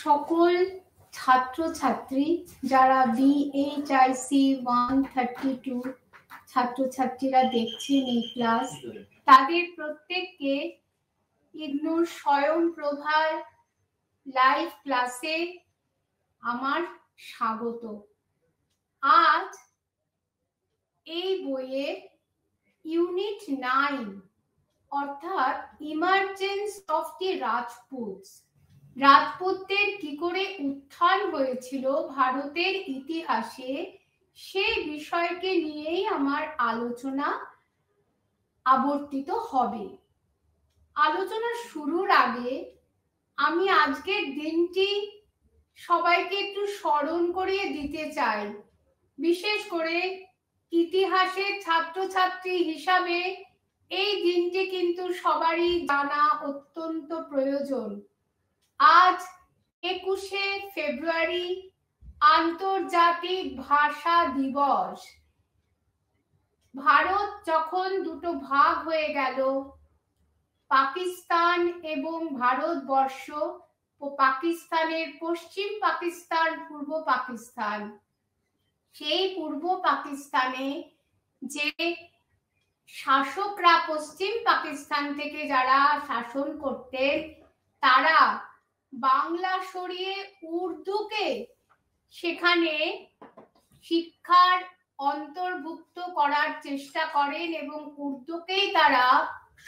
সকল ছাত্রছাত্রী যারা BHIC 132 ছাত্রছাত্রীরা দেখছেন এই ক্লাস, তাদের প্রত্যেককে ইগনুর স্বয়ংপ্রভার লাইভ ক্লাসে আমার স্বাগত। আজ এই বইয়ের ইউনিট 9 অর্থাৎ ইমার্জেন্স অফ দি রাজপুতস, রাজপুতদের কি করে উত্থান হয়েছিল ভারতের ইতিহাসে, সেই বিষয়কে নিয়েই আমার আলোচনা আবর্তিত হবে। আলোচনা শুরুর আগে আমি আজকের দিনটি সবাইকে একটু স্মরণ করিয়ে দিতে চাই। বিশেষ করে ইতিহাসের ছাত্রছাত্রী হিসাবে এই দিনটি কিন্তু সবারই জানা অত্যন্ত প্রয়োজন। আজ 21শে ফেব্রুয়ারি আন্তর্জাতিক ভাষা দিবস। ভারত যখন দুটো ভাগ হয়ে গেল, পাকিস্তান এবং ভারতবর্ষ, পাকিস্তানের পশ্চিম পাকিস্তান, পূর্ব পাকিস্তান, সেই পূর্ব পাকিস্তানে যে শাসকরা পশ্চিম পাকিস্তান থেকে যারা শাসন করতেন, তারা বাংলা সরিয়ে উর্দুকে সেখানে শিক্ষার অন্তর্ভুক্ত করার চেষ্টা করেন এবং উর্দুকেই তারা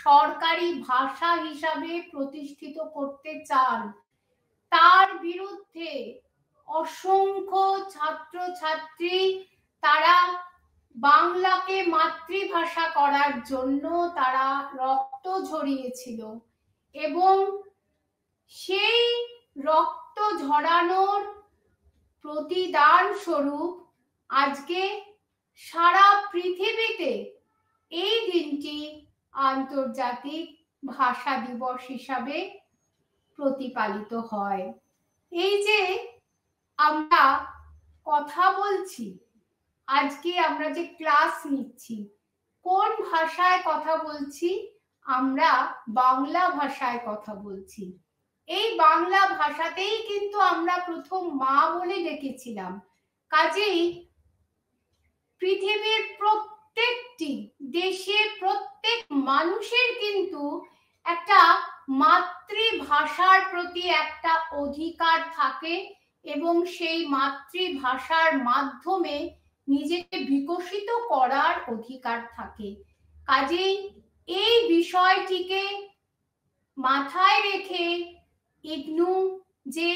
সরকারি ভাষা হিসাবে প্রতিষ্ঠিত করতে চান। তার বিরুদ্ধে অসংখ্য ছাত্রছাত্রী তারা বাংলাকে মাতৃভাষা করার জন্য তারা রক্ত ঝরিয়েছিল এবং সেই রক্ত ঝরানোর প্রতিদান স্বরূপ আজকে সারা পৃথিবীতে এই দিনটি আন্তর্জাতিক ভাষা দিবস হিসাবে প্রতিপালিত হয়। এই যে আমরা কথা বলছি, আজকে আমরা যে ক্লাস নিচ্ছি, কোন ভাষায় কথা বলছি? আমরা বাংলা ভাষায় কথা বলছি। এই বাংলা ভাষাতেই কিন্তু আমরা প্রথম মা বলে ডেকেছিলাম। কাজেই পৃথিবীর প্রত্যেকটি দেশের প্রত্যেক মানুষের কিন্তু একটা মাতৃভাষার প্রতি একটা অধিকার থাকে এবং সেই মাতৃভাষার মাধ্যমে নিজেকে বিকশিত করার অধিকার থাকে। কাজেই এই বিষয়টিকে মাথায় রেখে ইগনু যে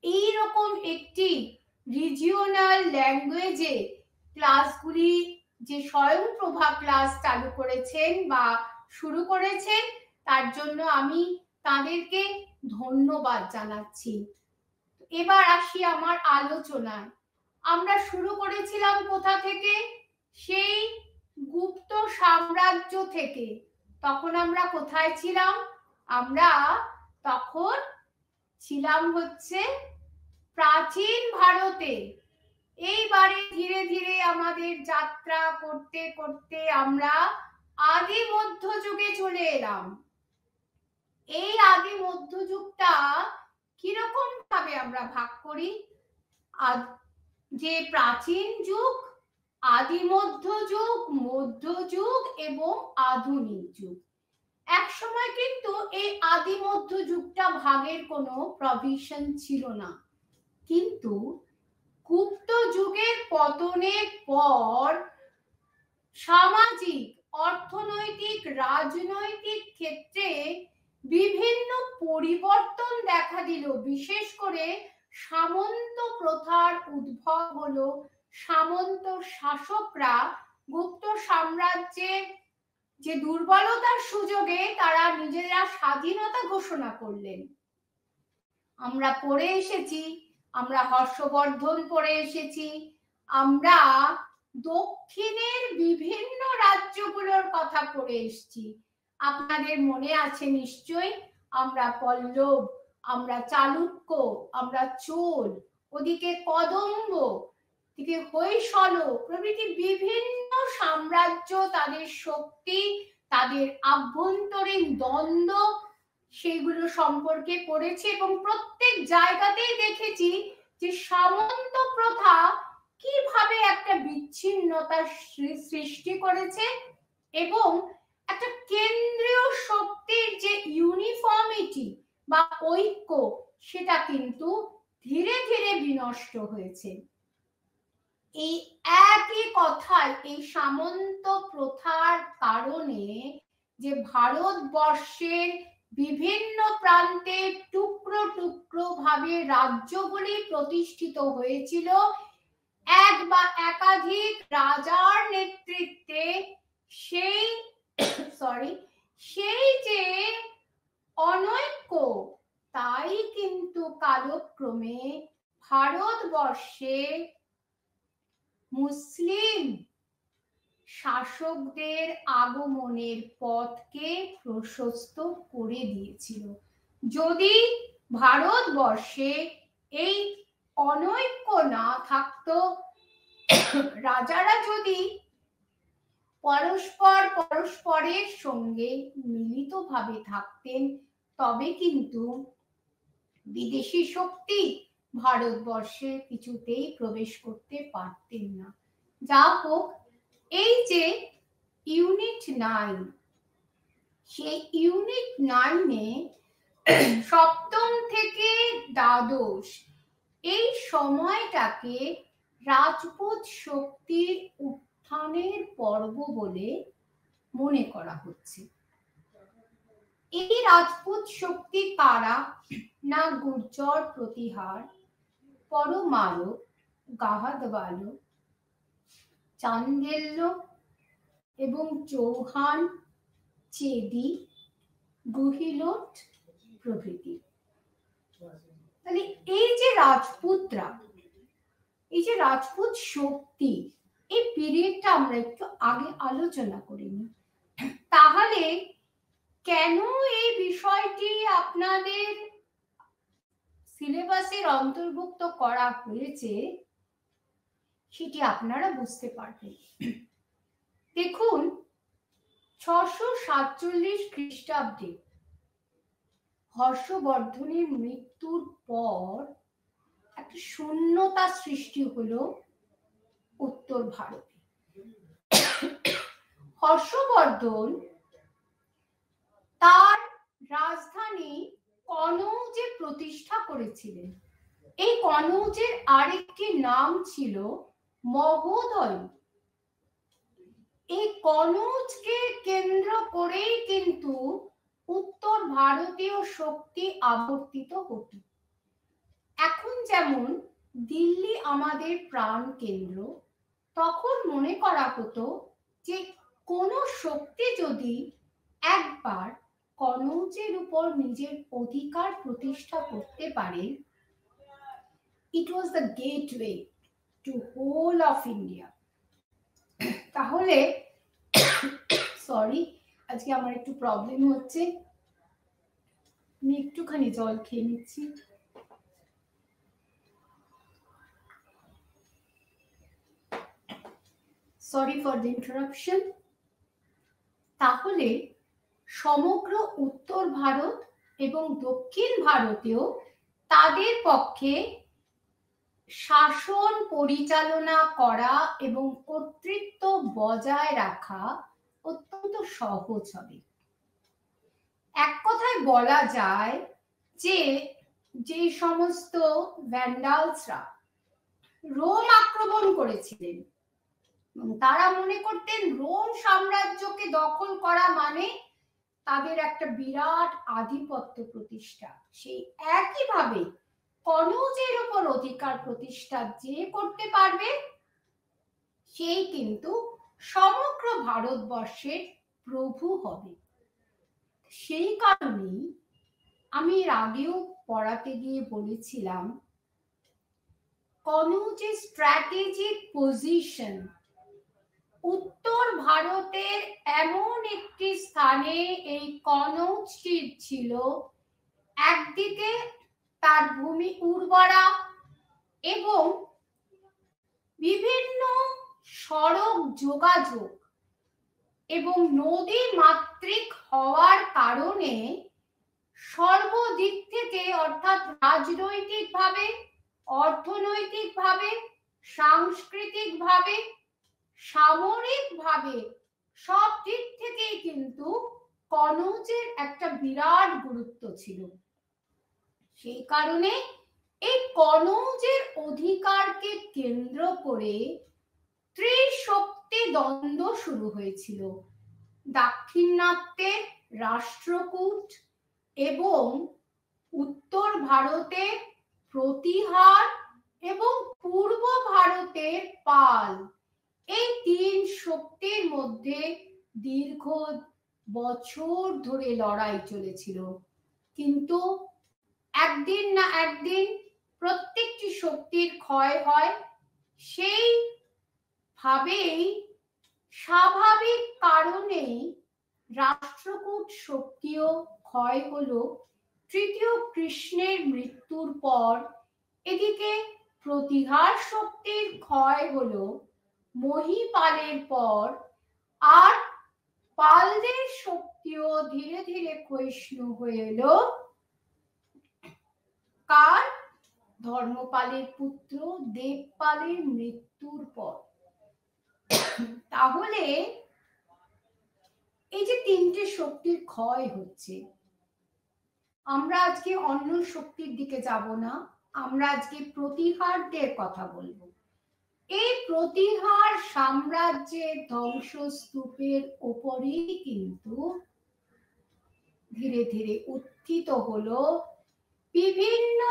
এইরকম একটি রিজিওনাল ল্যাঙ্গুয়েজে ক্লাসগুলি যে স্বয়ংপ্রভা ক্লাস চালু করেছেন বা শুরু করেছেন, তার জন্য আমি তাদেরকে ধন্যবাদ জানাচ্ছি। এবার আসি আমার আলোচনায়। আমরা শুরু করেছিলাম কোথা থেকে? সেই গুপ্ত সাম্রাজ্য থেকে। তখন আমরা কোথায় ছিলাম? আমরা তখন ছিলাম হচ্ছে প্রাচীন ভারতে। এইবারে ধীরে ধীরে আমাদের যাত্রা করতে করতে আমরা আদি মধ্যযুগে চলে এলাম। এই আদি মধ্যযুগটা কিরকম ভাবে আমরা ভাগ করি? যে প্রাচীন যুগ, আদি মধ্যযুগ, মধ্যযুগ এবং আধুনিক যুগ। এক সময় কিন্তু এই আদি মধ্যযুগটা ভাগের কোনো প্রভিশন ছিল না, কিন্তু গুপ্ত যুগের পতনের পর সামাজিক, অর্থনৈতিক, রাজনৈতিক ক্ষেত্রে বিভিন্ন পরিবর্তন দেখা দিল। বিশেষ করে সামন্ত প্রথার উদ্ভব হলো। সামন্ত শাসকরা গুপ্ত সাম্রাজ্যের যে দুর্বলতার সুযোগে তারা নিজেরা স্বাধীনতা ঘোষণা করলেন। আমরা পড়ে এসেছি, আমরা হর্ষবর্ধন পড়ে এসেছি, আমরা দক্ষিণের বিভিন্ন রাজ্যগুলোর কথা পড়ে এসেছি। আপনাদের মনে আছে নিশ্চয়ই, আমরা পল্লব, আমরা চালুক্য, আমরা চোল, ওদিকে কদম্ব, এদিকে হৈসল প্রভৃতি বিভিন্ন সাম্রাজ্য, তাদের শক্তি, তাদের আভ্যন্তরীণ দ্বন্দ্ব, সেইগুলো সম্পর্কে পড়েছি এবং প্রত্যেক জায়গাতেই দেখেছি যে সামন্ত প্রথা কিভাবে একটা বিচ্ছিন্নতার সৃষ্টি করেছে এবং একটা কেন্দ্রীয় শক্তির যে ইউনিফর্মিটি বা ঐক্য সেটা কিন্তু ধীরে ধীরে বিনষ্ট হয়েছে। এই একই কথায় এই সামন্ত প্রথার কারণে যে ভারতবর্ষের বিভিন্ন প্রান্তে টুকরো টুকরো ভাবে রাজ্যগুলি প্রতিষ্ঠিত হয়েছিল এক বা একাধিক রাজার নেতৃত্বে। সেই যে অনৈক্য তাই কিন্তু কালক্রমে ভারতবর্ষে মুসলিম শাসকদের আগমনের পথকে প্রশস্ত করে দিয়েছিল। যদি ভারতবর্ষে এই অনৈক্য না থাকতো, রাজারা যদি পরস্পরের সঙ্গে মিলিতভাবে থাকতেন, তবে কিন্তু বিদেশি শক্তি ভারতবর্ষে কিছুতেই প্রবেশ করতে পারতেন না। যা হোক, এই যে ইউনিট 9, সেই ইউনিট 9-এ সপ্তম থেকে দ্বাদশ এই সময়টাকে রাজপুত শক্তির উত্থানের পর্ব বলে মনে করা হচ্ছে। এই রাজপুত শক্তি কারা? না গুর্জর প্রতিহার, পরমালো, গাহাদওয়ালো, চান্দেল্য এবং চৌহান, চেদি, গুহিলোট প্রভৃতি। তাহলে এই যে রাজপুতরা, এই যে রাজপুত শক্তি, এই পিরিয়ডটা আমরা একটু আগে আলোচনা করিনি। তাহলে কেন এই বিষয়টি আপনাদের সিলেবাসের অন্তর্ভুক্ত করা হয়েছে সেটি আপনারা বুঝতে পারবেন। দেখুন, 647 খ্রিস্টাব্দে হর্ষবর্ধনের মৃত্যুর পর একটা শূন্যতা সৃষ্টি হলো উত্তর ভারতে। হর্ষবর্ধন তার রাজধানী কনৌজে প্রতিষ্ঠা করেছিলেন। এই কনৌজের আরেকটি নাম ছিল মহোদয়। এই কনৌজকে কেন্দ্র করেই কিন্তু উত্তর ভারতীয় শক্তি আবর্তিত হতো। এখন যেমন দিল্লি আমাদের প্রাণ কেন্দ্র, তখন মনে করা হতো যে কোনো শক্তি যদি একবার কনৌজের উপর নিজের অধিকার প্রতিষ্ঠা করতে পারে, it was the gateway to whole of India. তাহলে সরি, আজকে আমার একটু প্রবলেম হচ্ছে, আমি একটুখানি জল খেয়ে নিচ্ছি। Sorry for the interruption. তাহলে সমগ্র উত্তর ভারত এবং দক্ষিণ ভারতেও তাদের পক্ষে শাসন পরিচালনা করা এবং কর্তৃত্ব বজায় রাখা অত্যন্ত সহজ হবে। এক কথায় বলা যায় যে যে সমস্ত ভ্যান্ডালসরা রোম আক্রমণ করেছিলেন, তারা মনে করতেন রোম সাম্রাজ্যকে দখল করা মানে তাদের একটা বিরাট আধিপত্য প্রতিষ্ঠা। সেই একইভাবে কনৌজের উপর অধিকার প্রতিষ্ঠা যে করতে পারবে, সেই কিন্তু সমগ্র ভারতবর্ষের প্রভু হবে। সেই কারণেই আমি এর আগেও পড়াতে গিয়ে বলেছিলাম, কনৌজের স্ট্র্যাটেজিক পজিশন উত্তর ভারতের এমন একটি স্থানে এই কনৌজটি ছিল, একদিকে তার ভূমি উর্বরা এবং বিভিন্ন সড়ক যোগাযোগ এবং নদী মাতৃক হওয়ার কারণে সর্বদিক থেকে, অর্থাৎ রাজনৈতিকভাবে, অর্থনৈতিকভাবে, সাংস্কৃতিকভাবে, সামরিকভাবে, সব দিক থেকেই কিন্তু কনৌজের একটা বিরাট গুরুত্ব ছিল। সেই কারণে এই কনৌজের অধিকারকে কেন্দ্র করে ত্রিশক্তি দ্বন্দ্ব শুরু হয়েছিল। দাক্ষিণাত্যের রাষ্ট্রকূট এবং উত্তর ভারতের প্রতিহার এবং পূর্ব ভারতের পাল, এই তিন শক্তির মধ্যে দীর্ঘ বছর ধরে লড়াই চলেছিল। কিন্তু একদিন না একদিন প্রত্যেকটি শক্তির ক্ষয় হয়। সেই ভাবেই স্বাভাবিক কারণেই রাষ্ট্রকূট শক্তিও ক্ষয় হলো তৃতীয় কৃষ্ণের মৃত্যুর পর। এদিকে প্রতিহার শক্তির ক্ষয় হলো মহীপালের পর, আর পালদের শক্তিও ধীরে ধীরে ক্ষয়িষ্ণু হয়ে এলো কার? ধর্মপালের পুত্র দেবপালের মৃত্যুর পর। তাহলে এই যে তিনটে শক্তির ক্ষয় হচ্ছে, আমরা আজকে অন্য শক্তির দিকে যাব না, আমরা আজকে প্রতিহারদের কথা বলবো। এই প্রতিহার সাম্রাজ্যের ধ্বংসস্তূপের উপরেই কিন্তু ধীরে ধীরে উত্থিত হলো বিভিন্ন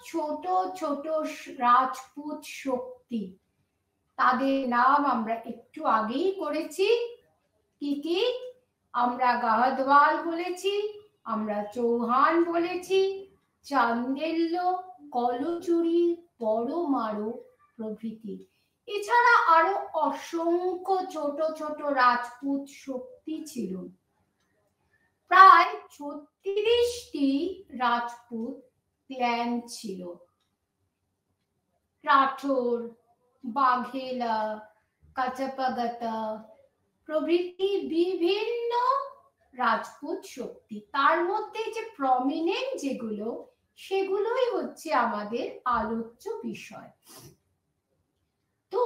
ছোট ছোট রাজপুত শক্তি। তাদের নাম আমরা একটু আগেই করেছি। কি কি? আমরা গাহদওয়াল বলেছি, আমরা চৌহান বলেছি, চান্দেল্য, কলচুরি, পরমারু প্রভৃতি। এছাড়া আরো অসংখ্য ছোট ছোট রাজপুত শক্তি ছিল। প্রায় 36টি রাজপুত ক্ল্যান ছিল। রাঠোর, বাঘেলা, কাচাপাগাতা প্রভৃতি বিভিন্ন রাজপুত শক্তি। তার মধ্যে যে প্রমিনেন্ট যেগুলো, সেগুলোই হচ্ছে আমাদের আলোচ্য বিষয়। তো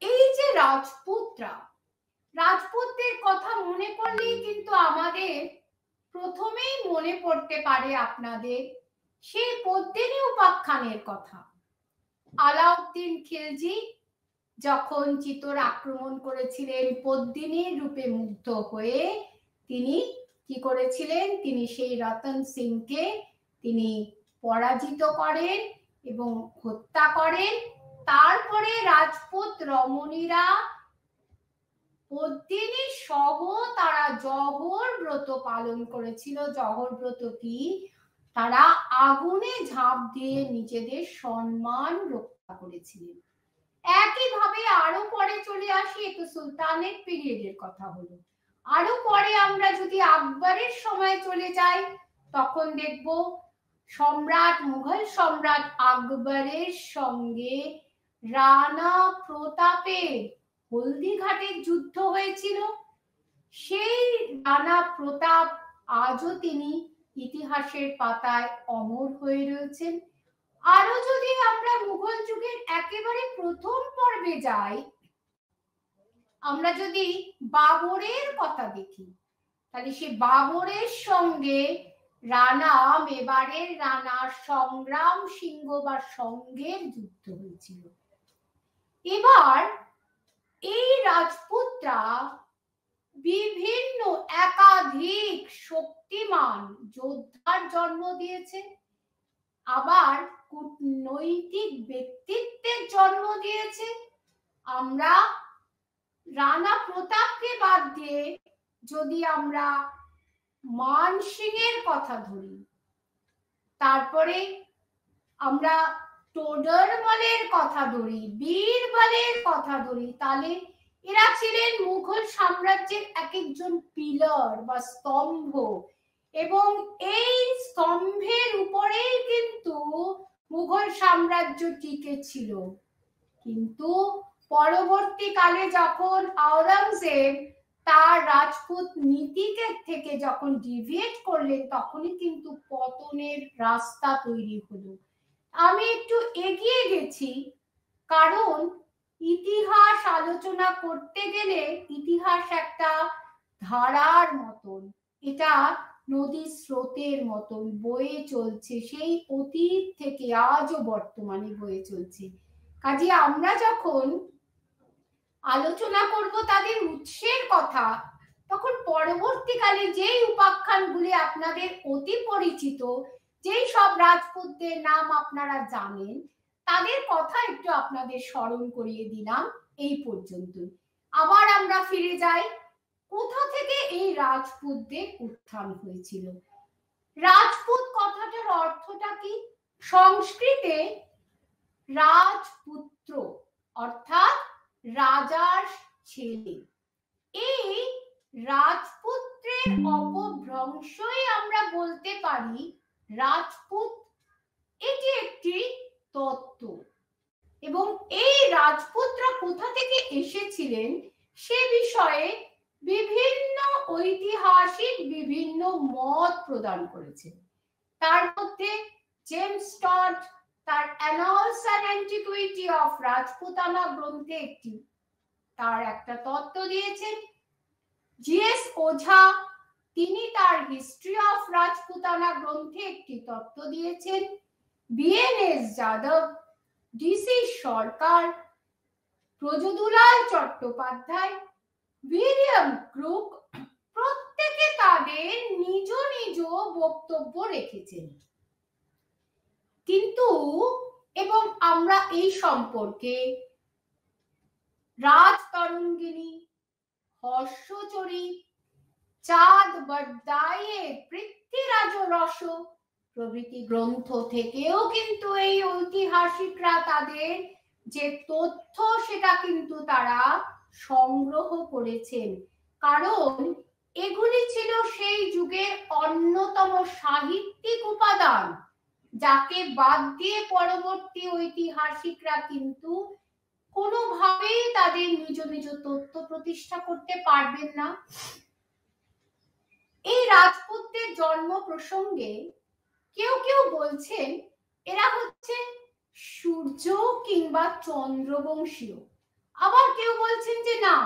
এই যে রাজপুতরা, রাজপুতদের কথা মনে করলেই কিন্তু আমাদের প্রথমেই মনে পড়তে পারে আপনাদের সেই পদ্মিনী উপাখ্যানের কথা। আলাউদ্দিন খিলজি যখন চিতোর আক্রমণ করেছিলেন, পদ্মিনীর রূপে মুগ্ধ হয়ে তিনি কি করেছিলেন? তিনি সেই রতন সিংকে তিনি পরাজিত করেন এবং হত্যা করেন। তারপরে রাজপুত রমণীরা পদ্মিনী সহ তারা জহর ব্রত পালন করেছিল। জহর ব্রত কি? তারা আগুনে ঝাঁপ দিয়ে নিজেদের সম্মান রক্ষা করেছিলেন। একইভাবে আরো পরে চলে আসি, একটু সুলতানের পিরিয়ডের কথা হলো। আরো পরে আমরা যদি আকবরের সময় চলে যাই, তখন দেখব সম্রাট, মুঘল সম্রাট আকবরের সঙ্গে রানা প্রতাপের হলদিঘাটের যুদ্ধ হয়েছিল। সেই রানা প্রতাপ আজও তিনি ইতিহাসের পাতায় অমর হয়ে রয়েছেন। আরো যদি আমরা মুঘল যুগের একেবারে প্রথম পর্বে যাই, আমরা যদি বাবরের কথা দেখি, তাহলে সে বাবরের সঙ্গে রানা, মেবারের রানা সংগ্রাম সিংহ বা সঙ্গের যুদ্ধ হয়েছিল। এবার এই রাজপুতরা বিভিন্ন একাধিক শক্তিমান যোদ্ধার জন্ম দিয়েছে, আবার কূটনৈতিক ব্যক্তিত্বের জন্ম দিয়েছে। আমরা রানা প্রতাপকে বাদ দিয়ে যদি আমরা মান সিংয়ের কথা ধরি, তারপরে আমরা টোডরমলের কথা ধরি, বীরবলের কথা ধরি, তাহলে এরা ছিলেন মুঘল সাম্রাজ্যের এক একজন পিলার বা স্তম্ভ, এবং এই স্তম্ভের উপরেই কিন্তু মুঘল সাম্রাজ্য টিকে ছিল। কিন্তু পরবর্তীকালে যখন আওরঙ্গজেব তার রাজপুত নীতিকে থেকে যখন ডিভিয়েট করলেন তখনই কিন্তু পতনের রাস্তা তৈরি হলো। আমি একটু এগিয়ে গেছি কারণ ইতিহাস আলোচনা করতে গেলে ইতিহাস একটা ধারার মতন, এটা নদীর স্রোতের মতন বয়ে চলছে, সেই অতীত থেকে আজও বর্তমানে বয়ে চলছে। কাজে আমরা যখন আলোচনা করব তাদের উৎসের কথা, তখন পরবর্তীকালে যেই উপাখ্যানগুলি আপনাদের অতি পরিচিত, যেই সব রাজপুতদের নাম আপনারা জানেন, তাদের কথা একটু আপনাদের স্মরণ করিয়ে দিলাম। এই পর্যন্ত আবার আমরা ফিরে যাই, কোথা থেকে এই রাজপুতদের উত্থান হয়েছিল। রাজপুত কথাটার অর্থটা কি? সংস্কৃতে রাজপুত্র অর্থাৎ রাজার ছেলে। এই রাজপুত্রের অপভ্রংশই আমরা বলতে পারি রাজপুত। এটি একটি তত্ত্ব এবং এই রাজপুতরা কোথা থেকে এসেছিলেন সে বিষয়ে বিভিন্ন ঐতিহাসিক বিভিন্ন মত প্রদান করেছেন। তার মধ্যে জেমস টড তার annals and antiquity of Rajputana গ্রন্থে তার একটা তত্ত্ব দিয়েছেন। জিএস ওঝা তিনি তার হিস্ট্রি অফ রাজপুতানা গ্রন্থে একটি তত্ত্ব দিয়েছেন। বিএনএস যাদব, ডিসি সরকার, প্রজদুলাল চট্টোপাধ্যায়, উইলিয়াম ক্রুক প্রত্যেকে তাদের নিজ নিজ বক্তব্য রেখেছেন। কিন্তু এবং আমরা এই সম্পর্কে রাজতরঙ্গিনী, হর্ষচরিত, চাঁদ বড্ডাইয়ের পৃথ্বীরাজ রস প্রভৃতি গ্রন্থ থেকেও কিন্তু এই ঐতিহাসিকরা তাদের যে তথ্য সেটা কিন্তু তারা সংগ্রহ করেছেন, কারণ এগুলি ছিল সেই যুগের অন্যতম সাহিত্যিক উপাদান, যাকে বাদ দিয়ে পরবর্তী ঐতিহাসিকরা কিন্তু কোনোভাবেই তাদের নিজ নিজ তথ্য প্রতিষ্ঠা করতে পারবেন না। এই রাজপুতদের জন্ম প্রসঙ্গে কেউ কেউ বলছেন এরা হচ্ছে সূর্য কিংবা চন্দ্রবংশীয়, আবার কেউ বলছেন যে না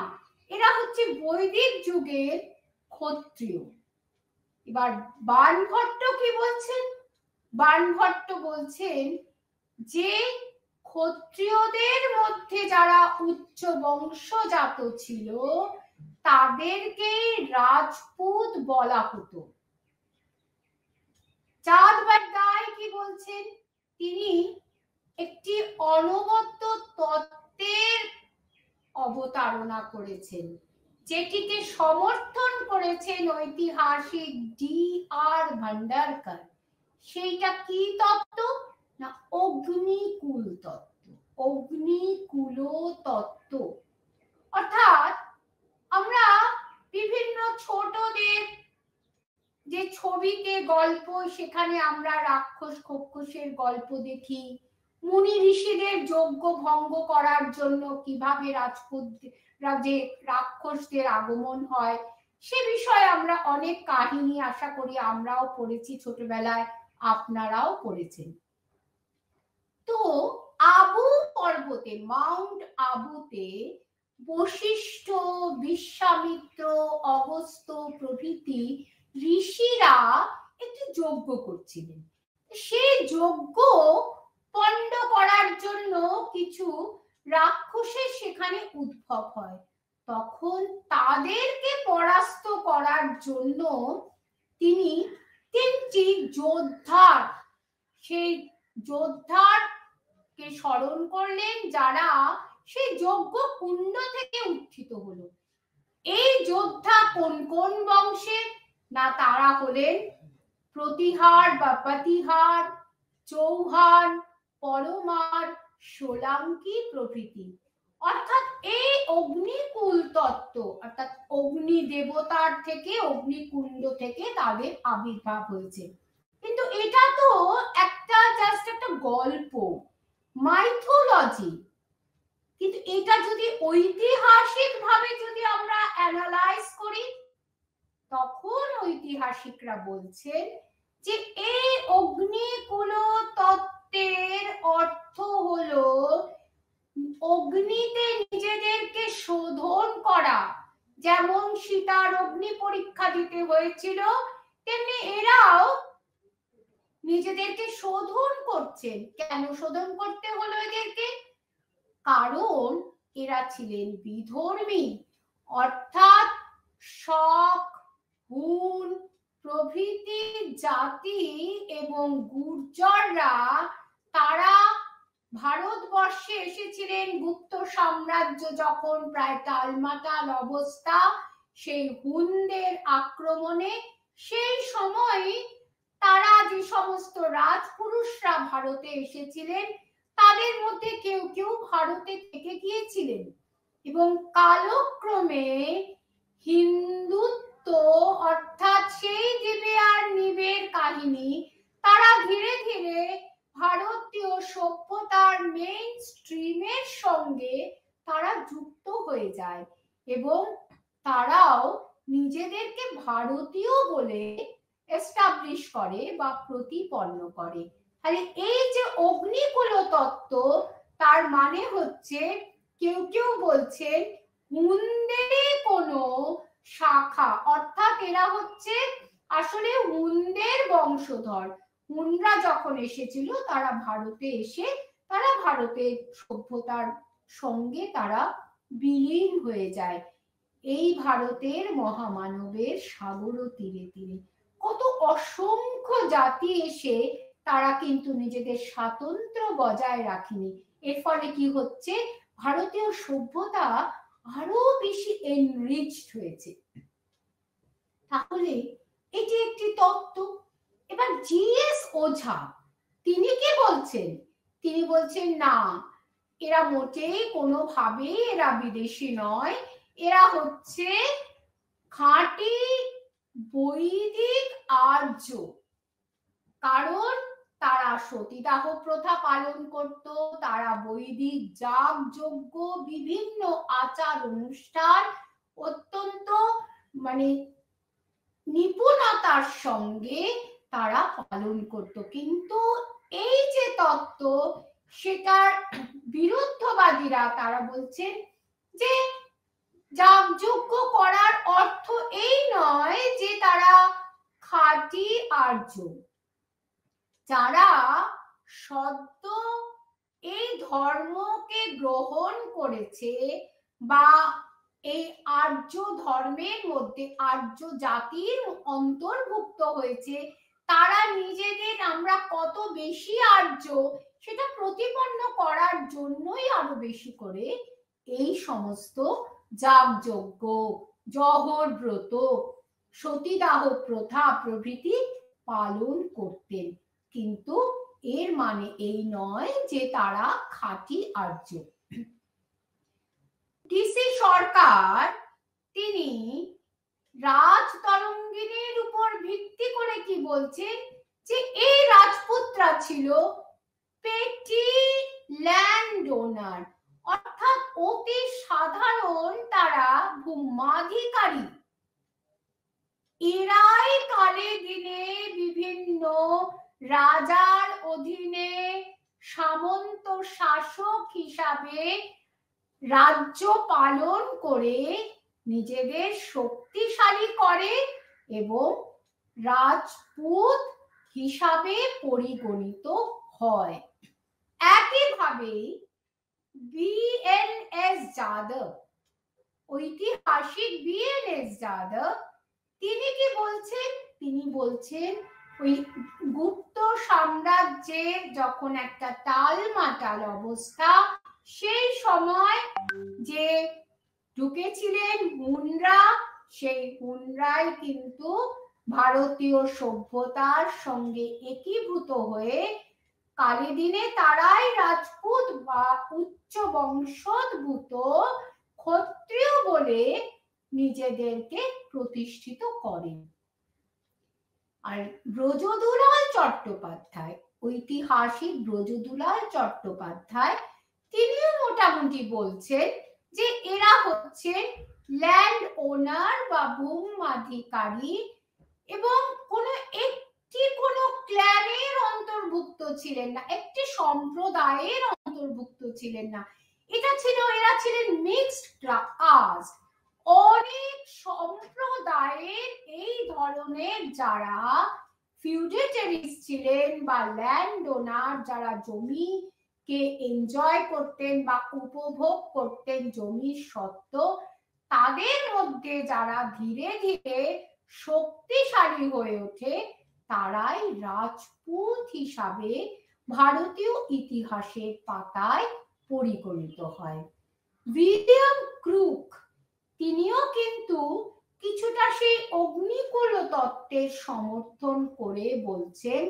এরা হচ্ছে বৈদিক যুগের ক্ষত্রিয়। এবার বাণভট্ট কি বলছেন? বাণভট্ট বলছেন যে ক্ষত্রিয়দের মধ্যে যারা উচ্চ বংশজাত ছিল তাদেরকে রাজপুত বলা হতো। চাঁদ বড্ডাই কি বলছেন? তিনি একটি অনবদ্য তত্ত্বের অবতারণা করেছেন, যেটিকে সমর্থন করেছেন ঐতিহাসিক D.R. ভান্ডারকর। সেইটা কি তত্ত্ব? না অগ্নিকুল তত্ত্ব, অগ্নিকুল তত্ত্ব। অর্থাৎ আমরা বিভিন্ন ছোটদের যে ছবিতে গল্প, সেখানে আমরা রাক্ষস খক্ষসের গল্প দেখি, মুনি ঋষিদের যজ্ঞ ভঙ্গ করার জন্য কিভাবে রাজপুতরা যে রাক্ষসদের আগমন হয় সে বিষয়ে আমরা অনেক কাহিনী আশা করি আমরাও পড়েছি ছোটবেলায়, আপনারাও পড়েছেন। তো আবু পর্বতে, মাউন্ট আবুতে বশিষ্ঠ, বিশ্বামিত্র, অগস্ত্য প্রভৃতি ঋষিরা একটি যজ্ঞ করছিলেন। সেই যজ্ঞ পণ্ড করার জন্য কিছু রাক্ষসের সেখানে উদ্ভব হয়। তখন তাদেরকে পরাস্ত করার জন্য তিনি তিনটি যোদ্ধার, সেই যোদ্ধারকে স্মরণ করলেন যারা সেই যজ্ঞ কুণ্ড থেকে উত্থিত হলো। এই যোদ্ধা কোন কোন বংশের? না তারা হলেন প্রতিহার বা প্রতিহার, চৌহান, পরমার, সোলাঙ্কি প্রভৃতি। অর্থাৎ এই অগ্নিকুল তত্ত্ব, অর্থাৎ অগ্নি দেবতার থেকে, অগ্নিকুণ্ড থেকে তাদের আবির্ভাব হয়েছে। কিন্তু এটা তো একটা জাস্ট একটা গল্প, মাইথোলজি, কিন্তু এটা যদি ঐতিহাসিক ভাবে যদি আমরা অ্যানালাইজ করি, তখন ঐতিহাসিকরা বলছেন যে এই অগ্নিকুল তত্ত্বের অর্থ হলো অগ্নিতে নিজেদেরকে শোধন করা। যেমন সীতার অগ্নি পরীক্ষা দিতে হয়েছিল, তেমনি এরাও নিজেদেরকে শোধন করছেন। কেন শোধন করতে হলো এদেরকে? কারণ এরা ছিলেন বিধর্মী, অর্থাৎ শক, হুন প্রভৃতি জাতি এবং গুর্জররা তারা ভারতবর্ষে এসেছিলেন গুপ্ত সাম্রাজ্য যখন প্রায় টালমাটাল অবস্থা সেই হুনদের আক্রমণে। সেই সময় তারা যে সমস্ত রাজপুরুষরা ভারতে এসেছিলেন তাদের মধ্যে কেউ কেউ ভারতে থেকে গিয়েছিলেন এবং কালক্রমে হিন্দুত্ব অর্থাৎ সেই দিবে আর নিবের কাহিনী তারা ধীরে ধীরে ভারতীয় সভ্যতার মেইন স্ট্রিমের সঙ্গে তারা যুক্ত হয়ে যায় এবং তারাও নিজেদেরকে ভারতীয় বলে এস্টাবলিশ করে বা প্রতিপন্ন করে। তাহলে এই যে অগ্নিকুল তত্ত্ব, তার মানে হচ্ছে কেউ কেউ বলছেন হুনদের কোনো শাখা, অর্থাৎ এরা হচ্ছে আসলে হুনদের বংশধর। হুনরা যখন এসেছিল তারা ভারতে এসে তারা ভারতের সভ্যতার সঙ্গে তারা বিলীন হয়ে যায়। এই ভারতের মহামানবের সাগর তীরে তীরে কত অসংখ্য জাতি এসে তারা কিন্তু নিজেদের স্বাতন্ত্র্য বজায় রাখেনি। এর ফলে কি হচ্ছে, ভারতীয় সভ্যতা আরো বেশি এনরিচড হয়েছে। তাহলে এটি একটি তত্ত্ব। এবার জিএস ওঝা তিনি কি বলছেন? তিনি বলছেন না, এরা মোটেই কোনোভাবে এরা বিদেশি নয়, এরা হচ্ছে খাঁটি বৈদিক আর্য। কারণ তারা সতীদাহ প্রথা পালন করত, তারা বৈদিক যাগ যজ্ঞ বিভিন্ন আচার অনুষ্ঠান অত্যন্ত মানে নিপুণতার সঙ্গে তারা পালন করত। কিন্তু এই যে তত্ত্ব সেটার বিরুদ্ধবাদীরা তারা বলছেন যে যাগযজ্ঞ করার অর্থ এই নয় যে তারা খাঁটি আর্য। যারা সদ্য এই ধর্মকে গ্রহণ করেছে বা এই আর্য ধর্মের মধ্যে আর্য জাতির অন্তর্ভুক্ত হয়েছে, তারা নিজেদের আমরা কত বেশি আর্য সেটা প্রতিপন্ন করার জন্যই আরো বেশি করে এই সমস্ত যাগযজ্ঞ, জহর ব্রত, সতীদাহ প্রথা প্রভৃতি পালন করতেন। কিন্তু এর মানে এই নয় যে তারা খাঁটি আর্য। ডিসি সরকার তিনি রাজতরঙ্গিনীর উপর ভিত্তি করে কি বলছেন যে এই রাজপুতরা ছিল পেটি ল্যান্ড ওনার, অর্থাৎ অতি সাধারণ তারা ভূমাধিকারী। এরাই কালে দিনে বিভিন্ন রাজার অধীনে সামন্ত শাসক হিসাবে রাজ্য পালন করে নিজেদের শক্তিশালী করে এবং রাজপুত হিসাবে পরিগণিত হয়। একইভাবে বিএনএস যাদব, ঐতিহাসিক বিএনএস যাদব তিনি কি বলছেন? তিনি বলছেন ওই গুপ্ত সাম্রাজ্যের যখন একটা টালমাটাল অবস্থা, সেই সময় যে ঢুকেছিলেন হুনরা, সেই হুনরাই কিন্তু ভারতীয় সভ্যতার সঙ্গে একীভূত হয়ে কালে দিনে তারাই রাজপুত বা উচ্চ বংশোদ্ভূত ক্ষত্রিয় বলে নিজেদেরকে প্রতিষ্ঠিত করেন। আর ব্রজদুলাল চট্টোপাধ্যায়, ঐতিহাসিক ব্রজদুলাল চট্টোপাধ্যায়, তিনিও মোটামুটি বলছেন যে এরা হচ্ছে ল্যান্ড ওনার বা ভূমাধিকারী এবং কোনো ক্ল্যানের অন্তর্ভুক্ত ছিলেন না, একটি সম্প্রদায়ের অন্তর্ভুক্ত ছিলেন না। এরা ছিলেন মিক্সড কাস্ট। অনেক সম্প্রদায়ের এই ধরনের যারা ফিউডেটারিস ছিলেন বা ল্যান্ড ওনার, যারা জমিকে এনজয় করতেন বা উপভোগ করতেন জমির সত্ত্ব, তাদের মধ্যে যারা ধীরে ধীরে শক্তিশালী হয়ে ওঠে তারাই রাজপুত হিসাবে ভারতীয় ইতিহাসের পাতায় পরিগণিত হয়। উইলিয়াম ক্রুক তিনিও কিন্তু কিছুটা সেই অগ্নিকুল তত্ত্বের সমর্থন করে বলছেন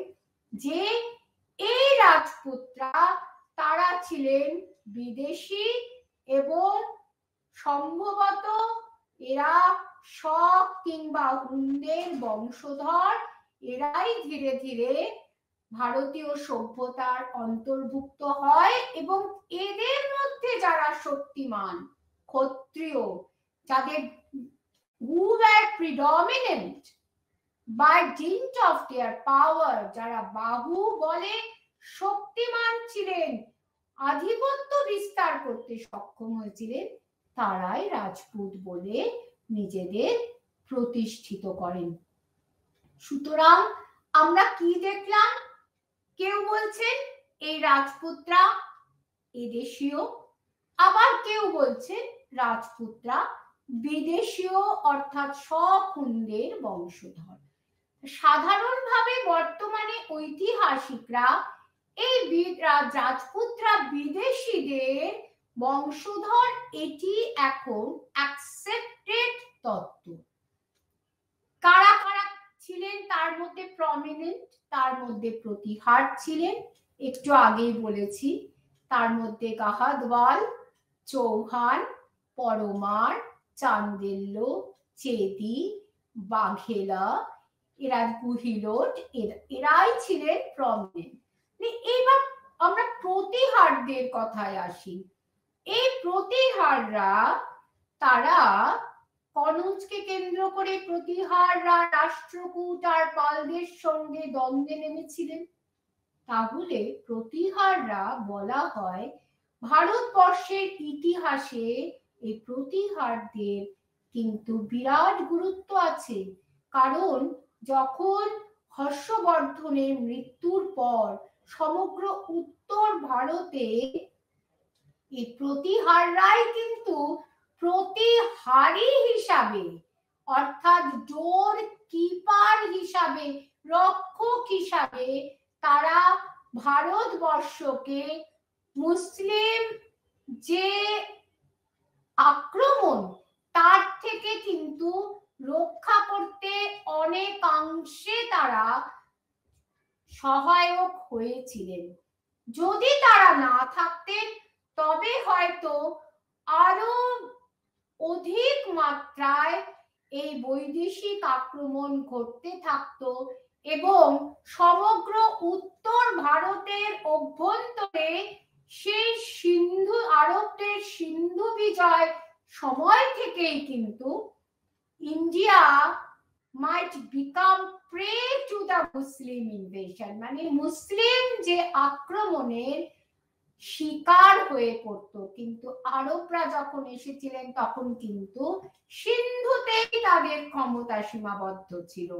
যে এই রাজপুতরা তারা ছিলেন বিদেশি এবং সম্ভবত এরা শক কিংবা হুনদের বংশধর। এরাই ধীরে ধীরে ভারতীয় সভ্যতার অন্তর্ভুক্ত হয় এবং এদের মধ্যে যারা শক্তিমান ক্ষত্রিয়, যাদের who were predominant by dint of their power, যারা বাহু বলে শক্তিমান ছিলেন, আধিপত্য বিস্তার করতে সক্ষম হয়েছিলেন, তারাই রাজপুত বলে নিজেদের প্রতিষ্ঠিত করেন। সুতরাং আমরা কি দেখলাম? কেউ বলছেন এই রাজপুতরা এদেশীয়, আবার কেউ বলছেন রাজপুতরা বিদেশীয় অর্থাৎ শক-হুনদের বংশধর। সাধারণভাবে বর্তমানে ঐতিহাসিকরা এই রাজপুতরা বিদেশিদের বংশধর এটি এখন অ্যাকসেপ্টেড তত্ত্ব। কারা কারা ছিলেন তার মধ্যে প্রমিনেন্ট? তার মধ্যে প্রতিহার ছিলেন, একটু আগেই বলেছি। তার মধ্যে গাহাদওয়াল, চৌহান, পরমার, চান্দেল্য, চেদি, বাঘেলা, এরা গুহিলোট, এরাই ছিলেন প্রমিনেন্ট। এইবার আমরা প্রতিহারদের কথায় আসি। এই প্রতিহাররা তারা কনৌজকে কেন্দ্র করে প্রতিহাররা রাষ্ট্রকূট আর পালদের সঙ্গে দ্বন্দ্বে নেমেছিলেন। তাহলে প্রতিহাররা বলা হয় ভারতবর্ষের ইতিহাসে এই প্রতিহারদের কিন্তু বিরাট গুরুত্ব আছে। কারণ যখন হর্ষবর্ধনের মৃত্যুর পর সমগ্র উত্তর ভারতে এই প্রতিহাররাই কিন্তু প্রতিহারী হিসাবে অর্থাৎ ডোর কিপার হিসাবে, রক্ষক হিসাবে তারা ভারতবর্ষকে মুসলিম যে আক্রমণ তার থেকে কিন্তু রক্ষা করতে অনেকাংশে তারা সহায়ক হয়েছিলেন। যদি তারা না থাকতেন তবে হয়তো আরো অধিক মাত্রায় এই বৈদেশিক আক্রমণ ঘটতে থাকতো এবং সমগ্র উত্তর ভারতের অভ্যন্তরে সেই সিন্ধু আরবদের সিন্ধু বিজয় সময় থেকেই কিন্তু India might become prey to the Muslim invasion, মানে মুসলিম যে আক্রমণের শিকার হয়ে পড়তো। কিন্তু আরবরা যখন এসেছিলেন তখন কিন্তু সিন্ধুতেই তাদের ক্ষমতা সীমাবদ্ধ ছিল।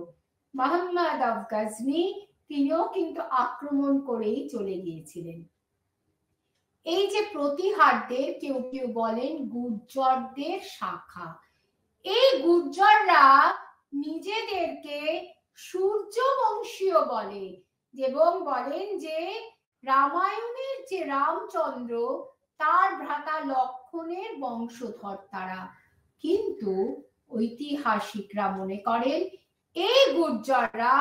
মুহাম্মদ অফ গজনি তিনিও কিন্তু আক্রমণ করেই চলে গিয়েছিলেন। এই যে প্রতিহারদের কেউ কেউ বলেন গুর্জরদের শাখা। এই গুর্জররা নিজেদেরকে সূর্যবংশীয় বলে এবং বলেন যে রামায়ণের যে রামচন্দ্র তার ভ্রাতা লক্ষণের বংশধর তারা। কিন্তু ঐতিহাসিকরা মনে করেন এই গুর্জররা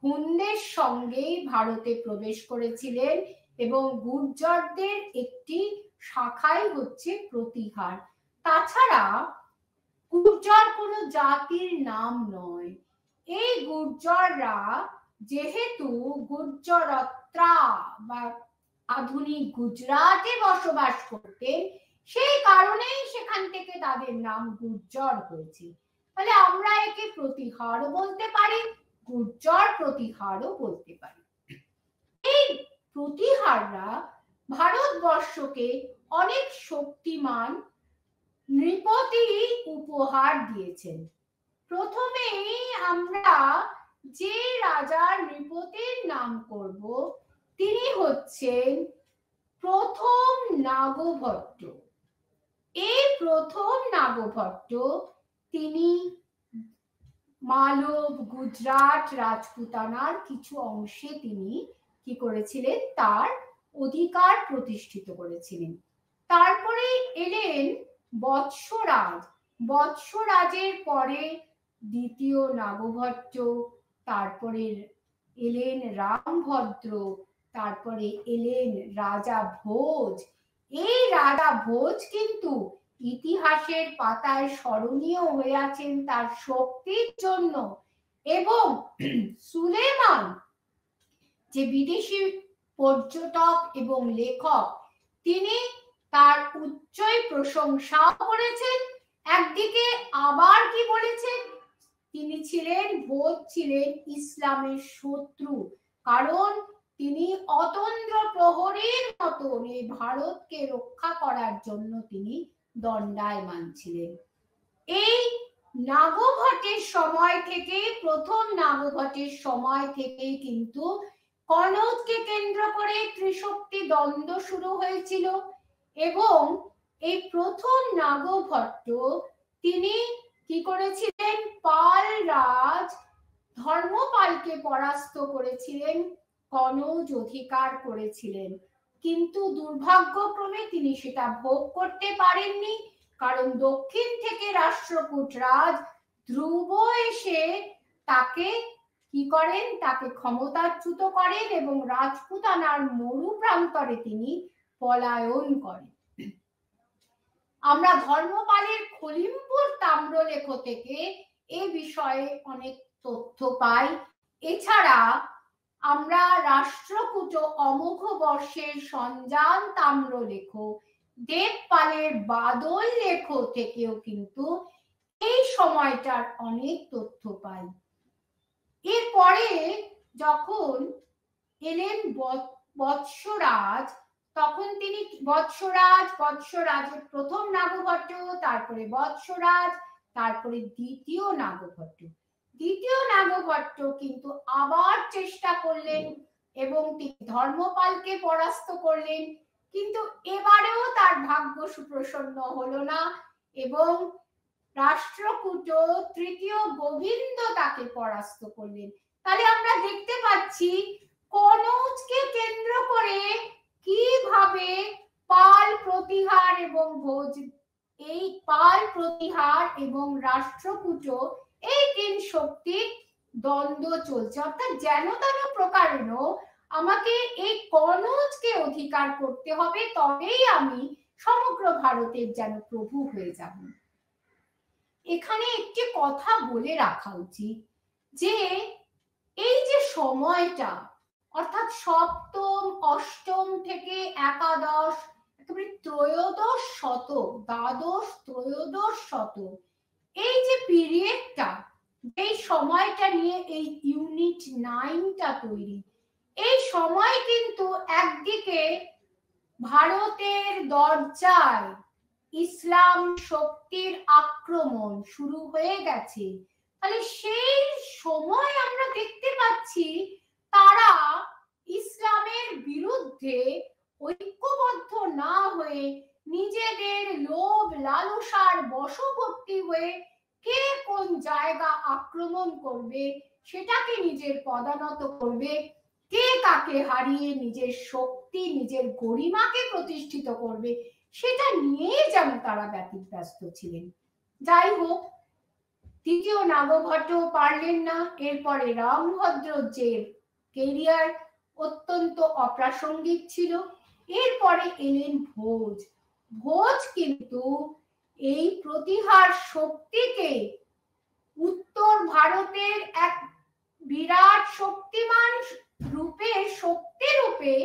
হুনদের সঙ্গেই ভারতে প্রবেশ করেছিলেন এবং গুর্জরদের একটি শাখাই হচ্ছে প্রতিহার। তাছাড়া গুর্জর কোনো জাতির নাম নয়। এই গুর্জররা যেহেতু গুর্জরত্রা বা আধুনিক গুজরাটে বসবাস করতেন, সেই কারণেই সেখান থেকে তাদের নাম গুর্জর হয়েছে। তাহলে আমরা একে প্রতিহারও বলতে পারি, গুর্জর প্রতিহারও বলতে পারি। এই প্রতিহাররা ভারতবর্ষকে অনেক শক্তিমান নৃপতি উপহার দিয়েছেন। প্রথমেই আমরা যে রাজার নৃপতির নাম করব তিনি হচ্ছেন প্রথম নাগভট্ট। এই প্রথম নাগভট্ট তিনি মালব, গুজরাট, রাজপুতানার কিছু অংশে তিনি কি করেছিলেন, তার অধিকার প্রতিষ্ঠিত করেছিলেন। তারপরে এলেন বৎসরাজ। বৎসরাজের পরে দ্বিতীয় নাগভট্ট, তারপরে এলেন রামভদ্র, তারপরে এলেন রাজা ভোজ। এই রাজা ভোজ কিন্তু ইতিহাসের পাতায় স্মরণীয় হয়ে আছেন তার শক্তির জন্য। এবং সুলেমান যে বিদেশি পর্যটক এবং লেখক, তিনি তার উচ্চই প্রশংসা করেছেন। একদিকে আবার কি বলেছেন, তিনি ছিলেন, ভোজ ছিলেন ইসলামের শত্রু, কারণ তিনি অতন্দ্র প্রহরীর মতন এই ভারতকে রক্ষা করার জন্য তিনি দণ্ডায়মান ছিলেন। এই নাগভট্টের সময় থেকে, প্রথম নাগভট্টের সময় থেকে কিন্তু কনৌজকে কেন্দ্র করে ত্রিশক্তি দ্বন্দ্ব শুরু হয়েছিল। এবং এই প্রথম নাগভট্ট তিনি কি করেছিলেন, পাল রাজ ধর্মপালকে পরাস্ত করেছিলেন, কনৌজ অধিকার করেছিলেন। কিন্তু দুর্ভাগ্যক্রমে তিনি সেটা ভোগ করতে পারেননি, কারণ দক্ষিণ থেকে রাষ্ট্রকূট রাজ ধ্রুব এসে তাকে কি করেন, তাকে ক্ষমতাচ্যুত করেন এবং রাজপুতানার মরু প্রান্তরে তিনি পলায়ন করেন। আমরা ধর্মপালের খলিমপুর তাম্রলেখ থেকে এ বিষয়ে অনেক তথ্য পাই। এছাড়া আমরা রাষ্ট্রকূট অমোঘ বর্ষের সঞ্জান তাম্রলেখ, দেবপালের বাদল লেখ থেকেও কিন্তু এই সময়টার অনেক তথ্য পাই। এরপরে যখন এলেন বৎসরাজ, তখন তিনি বৎসরাজের প্রথম নাগভট্ট, তারপরে বৎসরাজ, তারপরে দ্বিতীয় নাগভট্ট। দ্বিতীয় নাগভট্ট কিন্তু আবার চেষ্টা করলেন এবং তিনি ধর্মপালকে পরাস্ত করলেন, কিন্তু এবারেও তার ভাগ্য সুপ্রসন্ন হলো না এবং রাষ্ট্রকূট তৃতীয় গোবিন্দ তাকে পরাস্ত করলেন। তাহলে আমরা দেখতে পাচ্ছি কনৌজকে কেন্দ্র করে কিভাবে পাল প্রতিহার এবং ভোজ, এই পাল প্রতিহার এবং রাষ্ট্রকূট, এই তিন শক্তির দ্বন্দ্ব চলছে। অর্থাৎ যেন তেন প্রকারেণ আমাকে এই কনৌজকে অধিকার করতে হবে, তবেই আমি সমগ্র ভারতের যেন প্রভু হয়ে যাব। এখানে একটি কথা বলে রাখা উচিত যে এই যে সময়টা, অর্থাৎ সপ্তম, অষ্টম থেকে একাদশ, একেবারে ত্রয়োদশ শতক, দ্বাদশ ত্রয়োদশ শতক, এই যে পিরিয়ডটা, এই সময়টা নিয়ে এই ইউনিট 9টা তৈরি। এই সময় কিন্তু একদিকে ভারতের দরজায় ইসলাম শক্তির আক্রমণ শুরু হয়ে গেছে। তাহলে সেই সময় আমরা দেখতে পাচ্ছি তারা ইসলামের বিরুদ্ধে ঐক্যবদ্ধ না হয়ে নিজেদের লোভ লালসার বশবর্তী হয়ে কে কোন জায়গা আক্রমণ করবে, সেটাকে নিজের পদানত করবে, কে কাকে হারিয়ে নিজের শক্তি, নিজের গরিমাকে প্রতিষ্ঠিত করবে, সেটা নিয়েই যেন তারা ব্যতিব্যস্ত ছিলেন। যাই হোক, তৃতীয় নাগভট্ট পারলেন না। এরপরে রামভদ্র যে কেরিয়ার অত্যন্ত অপ্রাসঙ্গিক ছিল। এরপরে এলেন ভোজ। ভোজ কিন্তু এই প্রতিহার শক্তিকে উত্তর ভারতের এক বিরাট শক্তিমান রূপে, শক্তি রূপে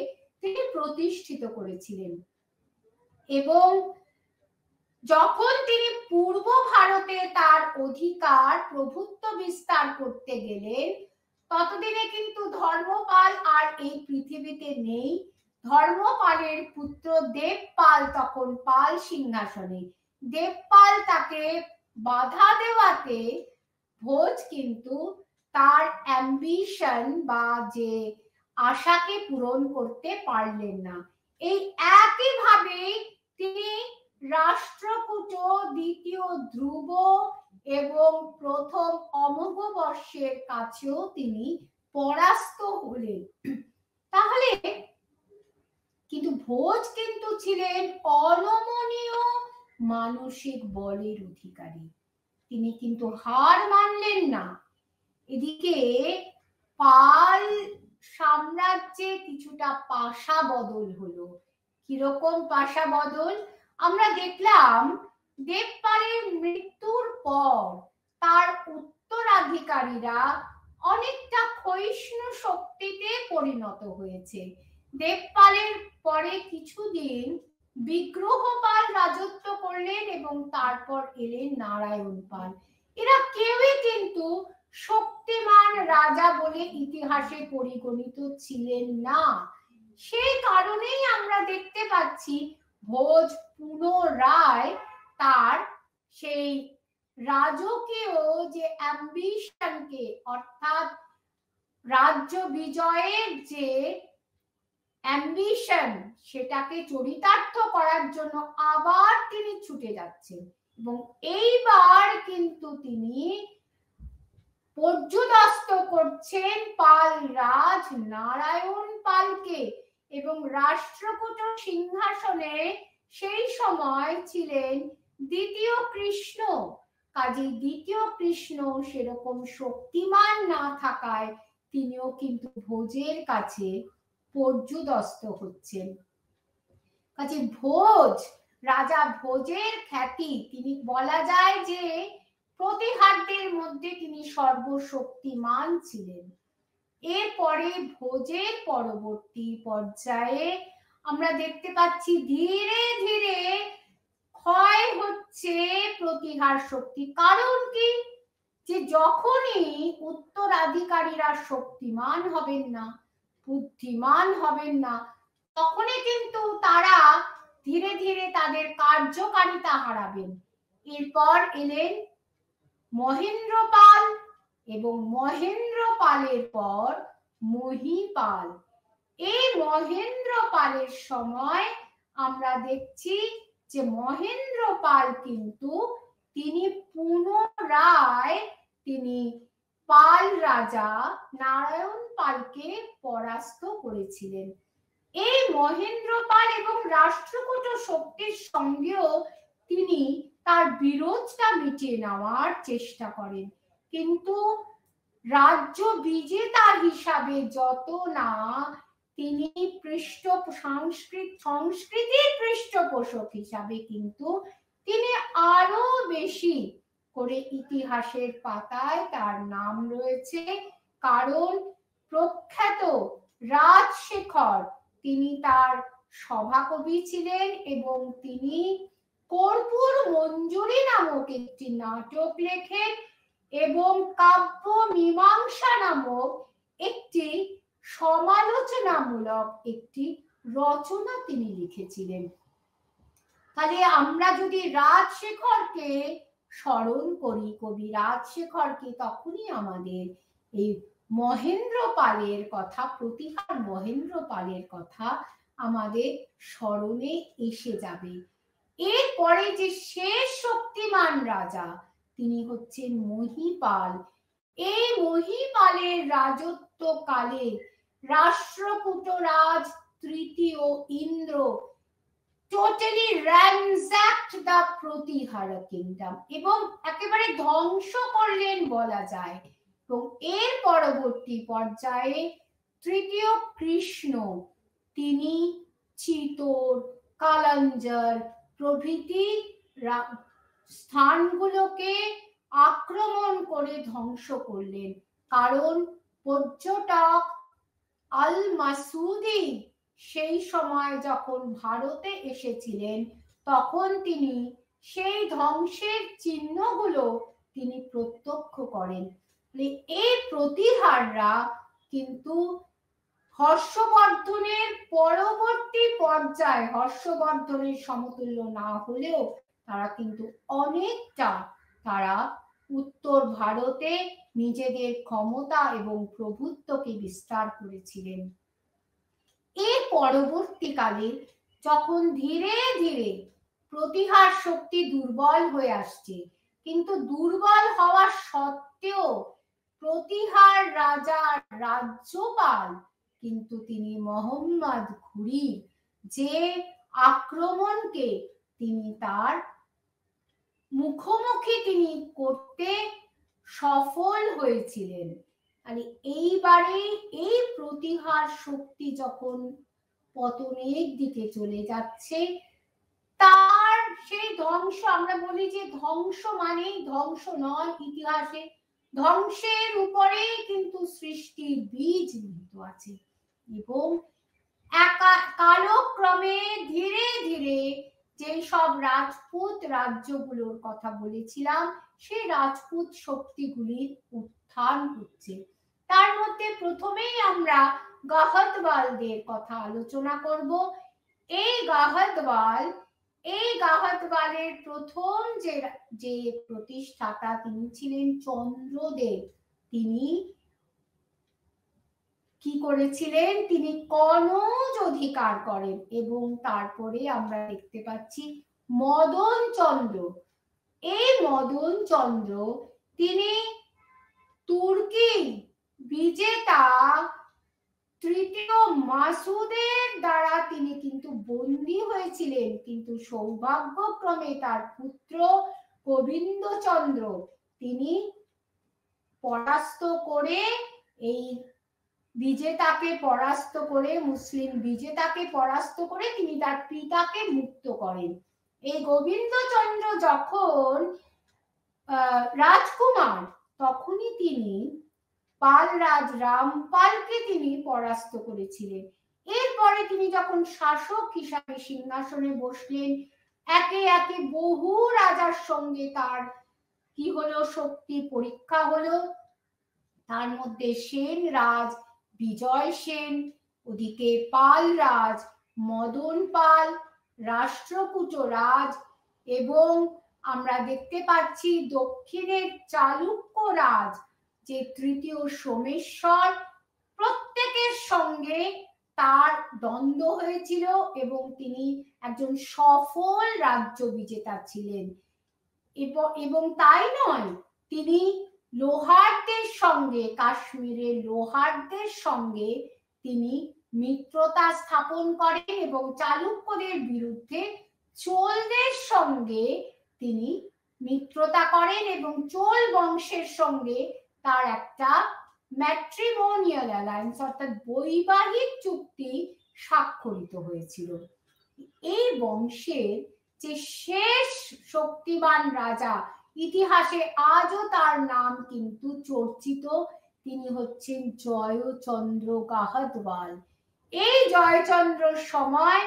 তিনি প্রতিষ্ঠিত করেছিলেন। এবং যখন তিনি পূর্ব ভারতে তার অধিকার প্রভুত্ব বিস্তার করতে গেলেন, ততদিনে কিন্তু ধর্মপাল আর এই পৃথিবীতে নেই। ধর্মপালের পুত্র দেবপাল তখন পাল সিংহাসনে। দেবপাল তাকে বাধা দেওয়াতে ভোজ কিন্তু তার অ্যাম্বিশন বা যে আশাকে পূরণ করতে পারলেন না। এই একইভাবে তিনি রাষ্ট্রকূট দ্বিতীয় ধ্রুব এবং প্রথম অমোঘবর্ষের কাছেও তিনি পরাস্ত হলেন। তাহলে কিন্তু ভোজ কিন্তু ছিলেন অনমনীয় মানসিক বলের অধিকারী। তিনি কিন্তু হার মানলেন না। এদিকে পাল সাম্রাজ্যে কিছুটা পাশা বদল হলো। কিরকম পাশা বদল? আমরা দেখলাম দেবপালের মৃত্যুর পর তার উত্তরাধিকারীরা অনেকটা ক্ষয়িষ্ণু শক্তিতে পরিণত হয়েছে। দেবপালের পরে কিছুদিন বিগ্রহপাল রাজত্ব করলেন এবং তারপর এলেন নারায়ণ পাল। এরা কেউই কিন্তু শক্তিমান রাজা বলে ইতিহাসে পরিগণিত ছিলেন না। সেই কারণেই আমরা দেখতে পাচ্ছি ভোজ পুনরায় তার সেই রাজকীয় যে অ্যাম্বিশনকে, অর্থাৎ রাজ্য বিজয়ের যে অ্যাম্বিশন, সেটাকে চরিতার্থ করার জন্য আবার তিনি ছুটে যাচ্ছেন। এবং এইবার কিন্তু তিনি পর্যুদস্ত করছেন পাল রাজ নারায়ণ পালকে। এবং রাষ্ট্রকূট সিংহাসনে সেই সময় ছিলেন দ্বিতীয় কৃষ্ণ। কাজে দ্বিতীয় কৃষ্ণ সেরকম শক্তিমান না থাকায় তিনিও কিন্তু ভোজের কাছে পর্যুদস্ত হচ্ছেন। কাজে ভোজ, রাজা ভোজের খ্যাতি, তিনি বলা যায় যে প্রতিহারদের মধ্যে তিনি সর্বশক্তিমান ছিলেন। এরপরে ভোজের পরবর্তী পর্যায়ে আমরা দেখতে পাচ্ছি ধীরে ধীরে ক্ষয় হচ্ছে প্রতিহার শক্তি। কারণ কি? যে যখনই উত্তরাধিকারীরা শক্তিমান হবেন না, বুদ্ধিমান হবেন না, তখনই কিন্তু তারা ধীরে ধীরে তাদের কার্যকারিতা হারাবেন। এরপর এলেন মহেন্দ্রপাল এবং মহেন্দ্রপালের পর মহীপাল। এই মহেন্দ্রপালের সময় আমরা দেখছি যে মহেন্দ্রপাল কিন্তু তিনি পুনরায় তিনি পাল রাজা নারায়ণ পালকে পরাস্ত করেছিলেন। এই মহেন্দ্রপাল এবং রাষ্ট্রকূট শক্তির সঙ্গেও তিনি তার বিরোধটা মিটিয়ে নেওয়ার চেষ্টা করেন, কিন্তু রাজ্য বিজেতা হিসাবে যত না তিনি সংস্কৃতির পৃষ্ঠপোষক হিসাবে কিন্তু তিনি আরো বেশি করে ইতিহাসের পাতায় তার নাম রয়েছে। কারণ প্রখ্যাত রাজশেখর তিনি তার সভাকবি ছিলেন এবং তিনি কর্পূর মঞ্জুরি নামক একটি নাটক লেখেন এবং কাব্য মীমাংসা নামক একটি সমালোচনামূলক একটি রচনা তিনি লিখেছিলেন। তাহলে আমরা যদি রাজশেখরকে স্মরণ করি, কবি রাজশেখরকে, তখনই আমাদের এই মহেন্দ্রপালের কথা, প্রতিহার মহেন্দ্রপালের কথা আমাদের স্মরণে এসে যাবে। এরপরে যে শেষ শক্তিমান রাজা তিনি হচ্ছেন মহীপাল। এই মহীপালের রাজত্ব কালে রাষ্ট্রকূটরাজ তৃতীয় Indra totally ransacked the Pratihara kingdom এবং একেবারে ধ্বংস করলেন বলা যায়। এবং এর পরবর্তী পর্যায়ে তৃতীয় কৃষ্ণ তিনি চিতোর, কালাঞ্জর প্রভৃতি স্থানগুলোকে আক্রমণ করে ধ্বংস করলেন। কারণ পর্যটক আল মাসুদি সেই সময় যখন ভারতে এসেছিলেন তখন তিনি সেই ধ্বংসের চিহ্নগুলো তিনি প্রত্যক্ষ করেন। এই প্রতিহাররা কিন্তু হর্ষবর্ধনের পরবর্তী পর্যায়ে হর্ষবর্ধনের সমতুল্য না হলেও তারা কিন্তু অনেকটা তারা উত্তর ভারতে নিজেদের ক্ষমতা এবং প্রভুত্বকে বিস্তার করেছিলেন। এর পরবর্তীকালে যখন ধীরে ধীরে প্রতিহার শক্তি দুর্বল হয়ে আসছে, কিন্তু দুর্বল হওয়া সত্ত্বেও প্রতিহার রাজার রাজ্যপাল কিন্তু তিনি মোহাম্মদ ঘুরির যে আক্রমণকে তিনি তার মুখোমুখি তিনি করতে সফল হয়েছিলেন। এইবারে এই প্রতিহার শক্তি যখন পতনের দিকে চলে যাচ্ছে, তার সেই ধ্বংস, আমরা বলি যে ধ্বংস মানেই ধ্বংস নয়, ইতিহাসে ধ্বংসের উপরেই কিন্তু সৃষ্টির বীজ নিহিত আছে। এবং কালক্রমে ধীরে ধীরে যে সব রাজপুত রাজ্যগুলোর কথা বলেছিলাম, সেই রাজপুত শক্তিগুলির উত্থান হচ্ছে। তার মধ্যে প্রথমেই আমরা গাহতওয়ালদের কথা আলোচনা করব। এই গাহতওয়ালের প্রথম যে প্রতিষ্ঠাতা তিনি ছিলেন চন্দ্রদেব। তিনি কি করেছিলেন? তিনি কনৌজ অধিকার করেন এবং তারপরে আমরা দেখতে পাচ্ছি মদন চন্দ্র। এই মদন চন্দ্র তিনি তুর্কি বিজেতা তৃতীয় মাসুদের দ্বারা তিনি কিন্তু বন্দী হয়েছিলেন, কিন্তু সৌভাগ্যক্রমে তার পুত্র গোবিন্দচন্দ্র তিনি পরাস্ত করে, এই বিজেতাকে পরাস্ত করে, মুসলিম বিজেতাকে পরাস্ত করে তিনি তার পিতাকে মুক্ত করেন। এই গোবিন্দচন্দ্র যখন রাজকুমার, তখনই তিনি পালরাজ রামপালকে তিনি পরাস্ত করেছিলেন। এরপরে তিনি যখন শাসক হিসাবে সিংহাসনে বসলেন, একে একে বহু রাজার সঙ্গে তার কি হলো, শক্তি পরীক্ষা হলো। তার মধ্যে সেন রাজ বিজয় সেন, ওদিকে পাল রাজ মদন পাল, রাষ্ট্রকূট রাজ, এবং আমরা দেখতে পাচ্ছি দক্ষিণের চালুক্য রাজ যে তৃতীয় সোমেশ্বর, প্রত্যেকের সঙ্গে তার দ্বন্দ্ব হয়েছিল এবং তিনি একজন সফল রাজ্য বিজেতা ছিলেন। এবং তাই নয়, তিনি লোহারদের সঙ্গে, কাশ্মীরের লোহারদের সঙ্গে তিনি মিত্রতা স্থাপন করেন এবং চালুক্যদের বিরুদ্ধে চোলদের সঙ্গে তিনি মিত্রতা করেন এবং চোল বংশের সঙ্গে তার একটা ম্যাট্রিমোনিয়াল অ্যালায়েন্স অর্থাৎ বৈবাহিক চুক্তি স্বাক্ষরিত হয়েছিল। এই বংশের যে শেষ শক্তিমান রাজা, ইতিহাসে আজও তার নাম কিন্তু চর্চিত, তিনি হচ্ছেন জয়চন্দ্র গাহতওয়াল। এই জয়চন্দ্রর সময়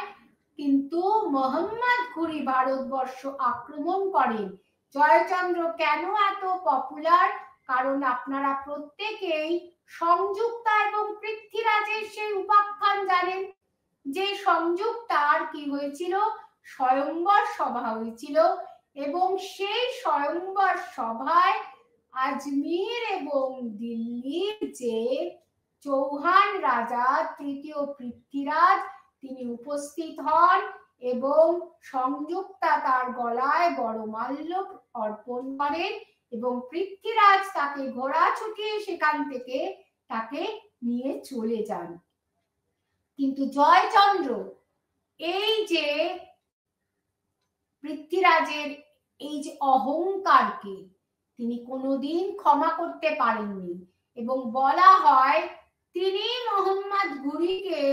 কিন্তু মোহাম্মদ ঘুরি ভারতবর্ষ আক্রমণ করেন। জয়চন্দ্র কেন এত পপুলার? কারণ আপনারা প্রত্যেকেই সংযুক্তা এবং পৃথ্বীরাজের সেই উপাখ্যান জানেন, যে সংযুক্তার কি হয়েছিল, স্বয়ংবর সভা হয়েছিল এবং সেই স্বয়ংবর সভায় আজমির এবং দিল্লির যে চৌহান রাজা তৃতীয় পৃথ্বীরাজ তিনি উপস্থিত হন এবং সংযুক্তা তার গলায় বড়মাল্য অর্পণ করেন এবং পৃথ্বীরাজ তাকে ঘোড়া ছুটিয়ে সেখান থেকে তাকে নিয়ে চলে যান। কিন্তু জয়চন্দ্র এই যে পৃথ্বীরাজের এই যে অহংকারকে তিনি কোনোদিন ক্ষমা করতে পারেননি এবং বলা হয় তিনি মোহাম্মদ ঘুরিকে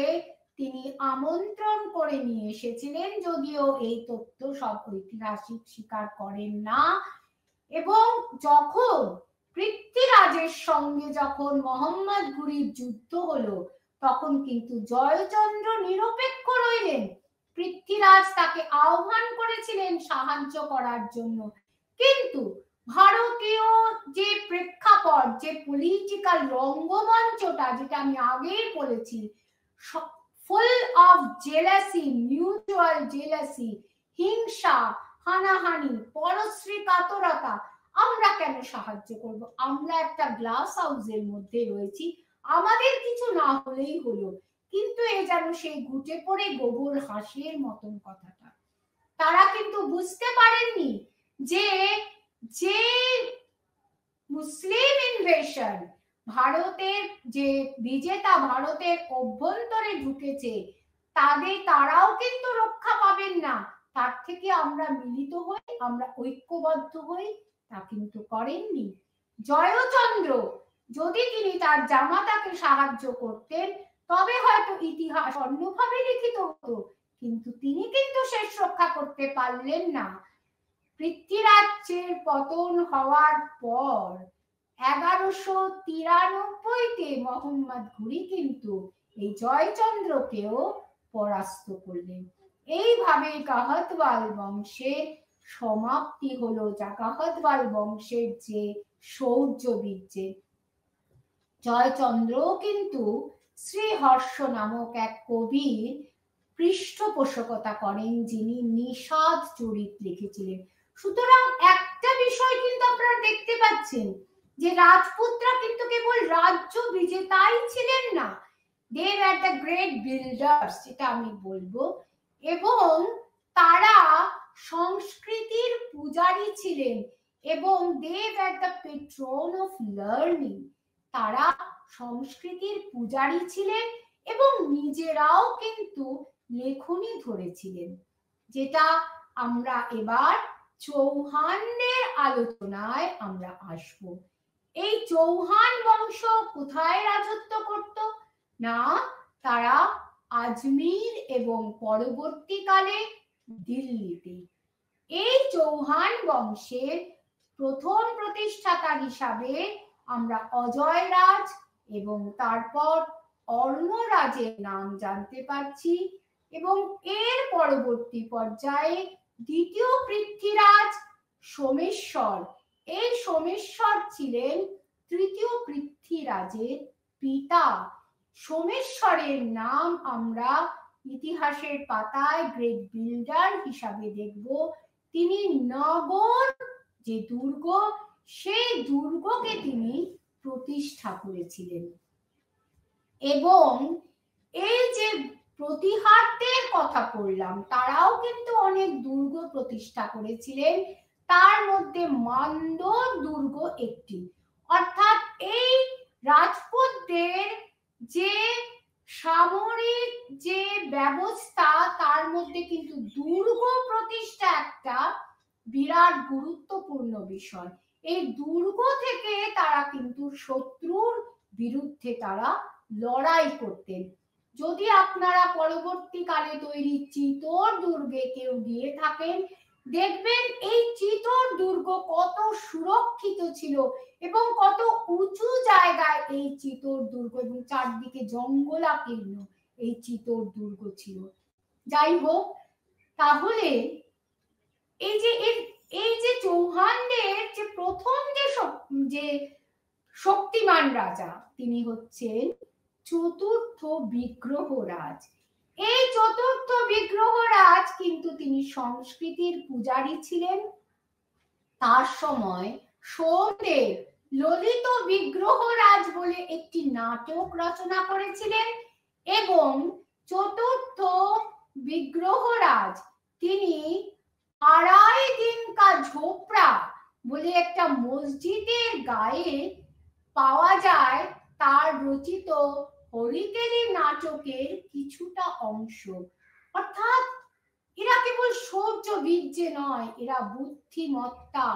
তিনি আমন্ত্রণ করে নিয়ে এসেছিলেন, যদিও এই তথ্য সব ঐতিহাসিক স্বীকার করেন না। এবং যখন পৃথ্বীরাজের সঙ্গে যখন মোহাম্মদ ঘুরির যুদ্ধ হলো, তখন কিন্তু জয়চন্দ্র নিরপেক্ষ রইলেন। পৃথ্বীরাজ তাকে আহ্বান করেছিলেন সাহায্য করার জন্য, কিন্তু ভারতীয় যে প্রেক্ষাপট, যে পলিটিক্যাল রঙ্গমঞ্চটা, যেটা আমি আগেই বলেছি, full of jealousy, mutual jealousy, হিংসা, হানাহানি, পরশ্রী কাতরতা, আমরা কেন সাহায্য করব? আমরা একটা গ্লাস হাউসের মধ্যে রয়েছি, আমাদের কিছু না হলেই হলো। কিন্তু এ যেন সেই ঘুটে পড়ে গোবর হাসির মতন কথাটা। তারা কিন্তু বুঝতে পারেননি যে যে মুসলিম ইনভেশন, ভারতের যে বিজেতা ভারতের অভ্যন্তরে ঢুকেছে, তারাও কিন্তু রক্ষা পাবেন না। তার থেকে আমরা মিলিত হই, আমরা ঐক্যবদ্ধ হই, তা কিন্তু করেননি। জয়চন্দ্র যদি তিনি তার জামাতাকে সাহায্য করতেন, তবে হয়তো ইতিহাস অন্যভাবে লিখিত হতো, কিন্তু তিনি কিন্তু শেষ রক্ষা করতে পারলেন না। পৃথ্বীরাজের পতন হওয়ার পর 1193-তে মোহাম্মদ ঘুরি কিন্তু এই জয়চন্দ্রকেও পরাস্ত করলেন। এইভাবে কাহতওয়াল বংশের সমাপ্তি হলো, যা কাহতওয়াল বংশের যে শৌর্য বীর্যের। জয়চন্দ্র কিন্তু শ্রীহর্ষ নামক এক কবির পৃষ্ঠপোষকতা করেন, যিনি নিষাদ চরিত লিখেছিলেন। সুতরাং একটা বিষয় কিন্তু আপনারা দেখতে পাচ্ছেন যে রাজপুতরা কিন্তু কেবল রাজ্য বিজেতাই ছিলেন না, they were the great builders, যেটা আমি বলবো, এবং তারা সংস্কৃতির পূজারী ছিলেন, এবং they were the patron of learning. তারা সংস্কৃতির পূজারী ছিলেন এবং নিজেরাও কিন্তু লেখনী ধরেছিলেন, যেটা আমরা এবার চৌহানদের আলোচনায় আমরা আসব। এই চৌহান বংশ কোথায় রাজত্ব করত? না, তারা আজমির এবং পরবর্তীকালে দিল্লিতে। এই চৌহান বংশের প্রথম প্রতিষ্ঠাতা হিসাবে আমরা অজয় রাজ এবং তারপর অর্ণরাজের নাম জানতে পারছি, এবং এর পরবর্তী পর্যায়ে দ্বিতীয় পৃথ্বীরাজ সোমেশ্বর। এই সোমেশ্বর ছিলেন তৃতীয় পৃথ্বীরাজের পিতা। সোমেশ্বরের নাম আমরা ইতিহাসের পাতায় গ্রেট বিল্ডার হিসাবে দেখব। তিনি নগর, যে দুর্গ, সেই দুর্গকে তিনি প্রতিষ্ঠা করেছিলেন। এবং এই যে প্রতিহারদের কথা বললাম, তারাও কিন্তু অনেক দুর্গ প্রতিষ্ঠা করেছিলেন, তার মধ্যে মান্দর দুর্গ একটি। অর্থাৎ এই রাজপুতদের যে সামরিক যে ব্যবস্থা, তার মধ্যে কিন্তু দুর্গ প্রতিষ্ঠা একটা বিরাট গুরুত্বপূর্ণ বিষয়। এই দুর্গ থেকে তারা কিন্তু শত্রুর বিরুদ্ধে তারা লড়াই করতেন। যদি আপনারা পরবর্তীকালে তৈরি চিতোর দুর্গে কেউ গিয়ে থাকেন, দেখবেন এই চিতোর দুর্গ কত সুরক্ষিত ছিল এবং কত উঁচু জায়গায় এই চিতোর দুর্গ, এবং চারদিকে জঙ্গলাকীর্ণ এই চিতোর দুর্গ ছিল। যাই হোক, তাহলে এই যে চৌহানদের যে প্রথম যে শক্তিমান রাজা, তিনি হচ্ছেন চতুর্থ বিগ্রহরাজ। এই চতুর্থ বিগ্রহরাজ কিন্তু তিনি সংস্কৃতির পূজারী ছিলেন। তার সময় সোমদেব ললিত বিগ্রহরাজ বলে একটি নাটক রচনা করেছিলেন, এবং চতুর্থ বিগ্রহরাজ তিনি আড়াই দিন কা ঝোপড়া বলে একটা মসজিদের গায়ে পাওয়া যায় তার রচিত হরিকেলি নাটকের কিছুটা অংশ। অর্থাৎ এরা কেবল শৌর্য বীর্যে নয়, এরা বুদ্ধিমত্তা,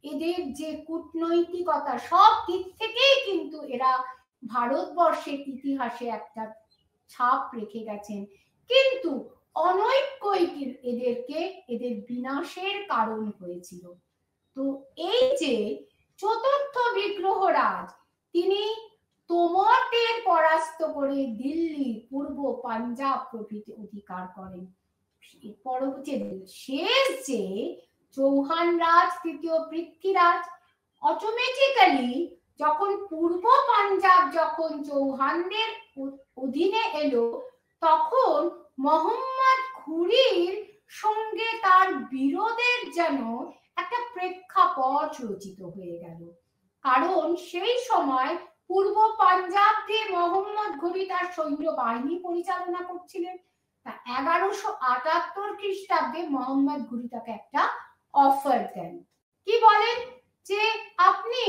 এদের যে কূটনৈতিকতা, সব দিক থেকেই কিন্তু এরা ভারতবর্ষের ইতিহাসে একটা ছাপ রেখে গেছেন। কিন্তু অনৈক্যই এদের বিনাশের কারণ হয়েছিল। তো এই যে চতুর্থ বিগ্রহরাজ, তিনি তোমরদের পরাস্ত করে দিল্লি, পূর্ব পাঞ্জাব প্রভৃতি অধিকার করেন। পরবর্তী শেষ যে চৌহান রাজ তৃতীয় পৃথ্বীরাজ অটোমেটিক্যালি যখন পূর্ব পাঞ্জাব যখন চৌহানদের অধীনে এলো, তখন মোহাম্মদ ঘুরির সঙ্গে তার বিরোধের যেন একটা প্রেক্ষাপট রচিত হয়ে গেল। কারণ সেই সময় পূর্ব পাঞ্জাব দিয়ে মোহাম্মদ ঘুরি তার সৈন্য বাহিনী পরিচালনা করছিলেন। তা 1178 খ্রিস্টাব্দে মোহাম্মদ ঘুরি তাকে একটা অফার দেন। কি বলেন? যে আপনি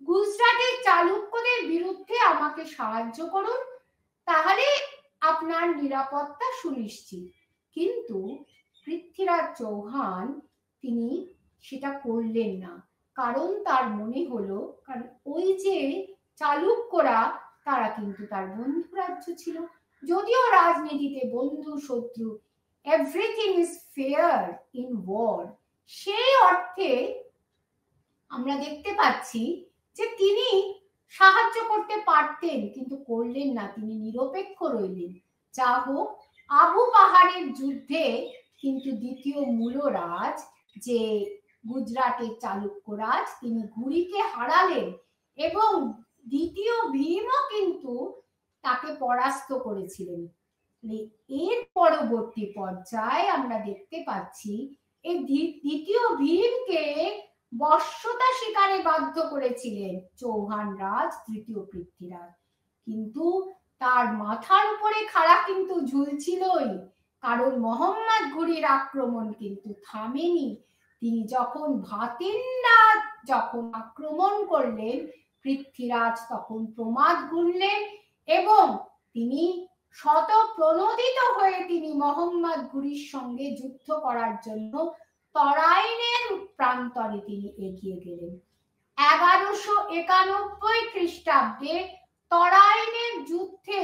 গুজরাটের চালুক্যদের বিরুদ্ধে আমাকে সাহায্য করুন, তাহলে আপনার নিরাপত্তা সুনিশ্চিত। কিন্তু পৃথ্বীরাজ চৌহান তিনি সেটা করলেন না। কারণ তার মনে হলো, কারণ ওই যে চালুক্যরা তারা কিন্তু তার বন্ধু রাজ্য ছিল। যদিও রাজনীতিতে বন্ধু শত্রু everything is fair in war, সেই অর্থে আমরা দেখতে পাচ্ছি যে তিনি সাহায্য করতে পারতেন, কিন্তু করলেন না, তিনি নিরপেক্ষ রইলেন। যা হোক, আবু পাহাড়ের যুদ্ধে কিন্তু দ্বিতীয় মূলরাজ যে গুজরাটের চালুক্যরাজ তিনি ঘুরিকে হারালেন এবং দ্বিতীয় ভীমও কিন্তু তাকে পরাস্ত করেছিলেন। এর পরবর্তী পর্যায়ে আমরা দেখতে পাচ্ছি এই দ্বিতীয় ভীমকে বশ্যতা স্বীকারে বাধ্য করেছিলেন চৌহান রাজ তৃতীয় পৃথ্বীরাজ। কিন্তু তার মাথার উপরে খাড়া কিন্তু ঝুলছিলই, কারণ মোহাম্মদ ঘুরির আক্রমণ কিন্তু থামেনি। তিনি যখন ভাতিন্দা যখন আক্রমণ করলেন, পৃথ্বীরাজ তখন প্রমাদ গুনলেন এবং তিনি শতপ্রণোদিত হয়ে তিনি মোহাম্মদ ঘুরির সঙ্গে যুদ্ধ করার জন্য তরাইনের প্রান্তরে তিনি এগিয়ে গেলেন। 1191 খ্রিস্টাব্দে তরাইনের যুদ্ধে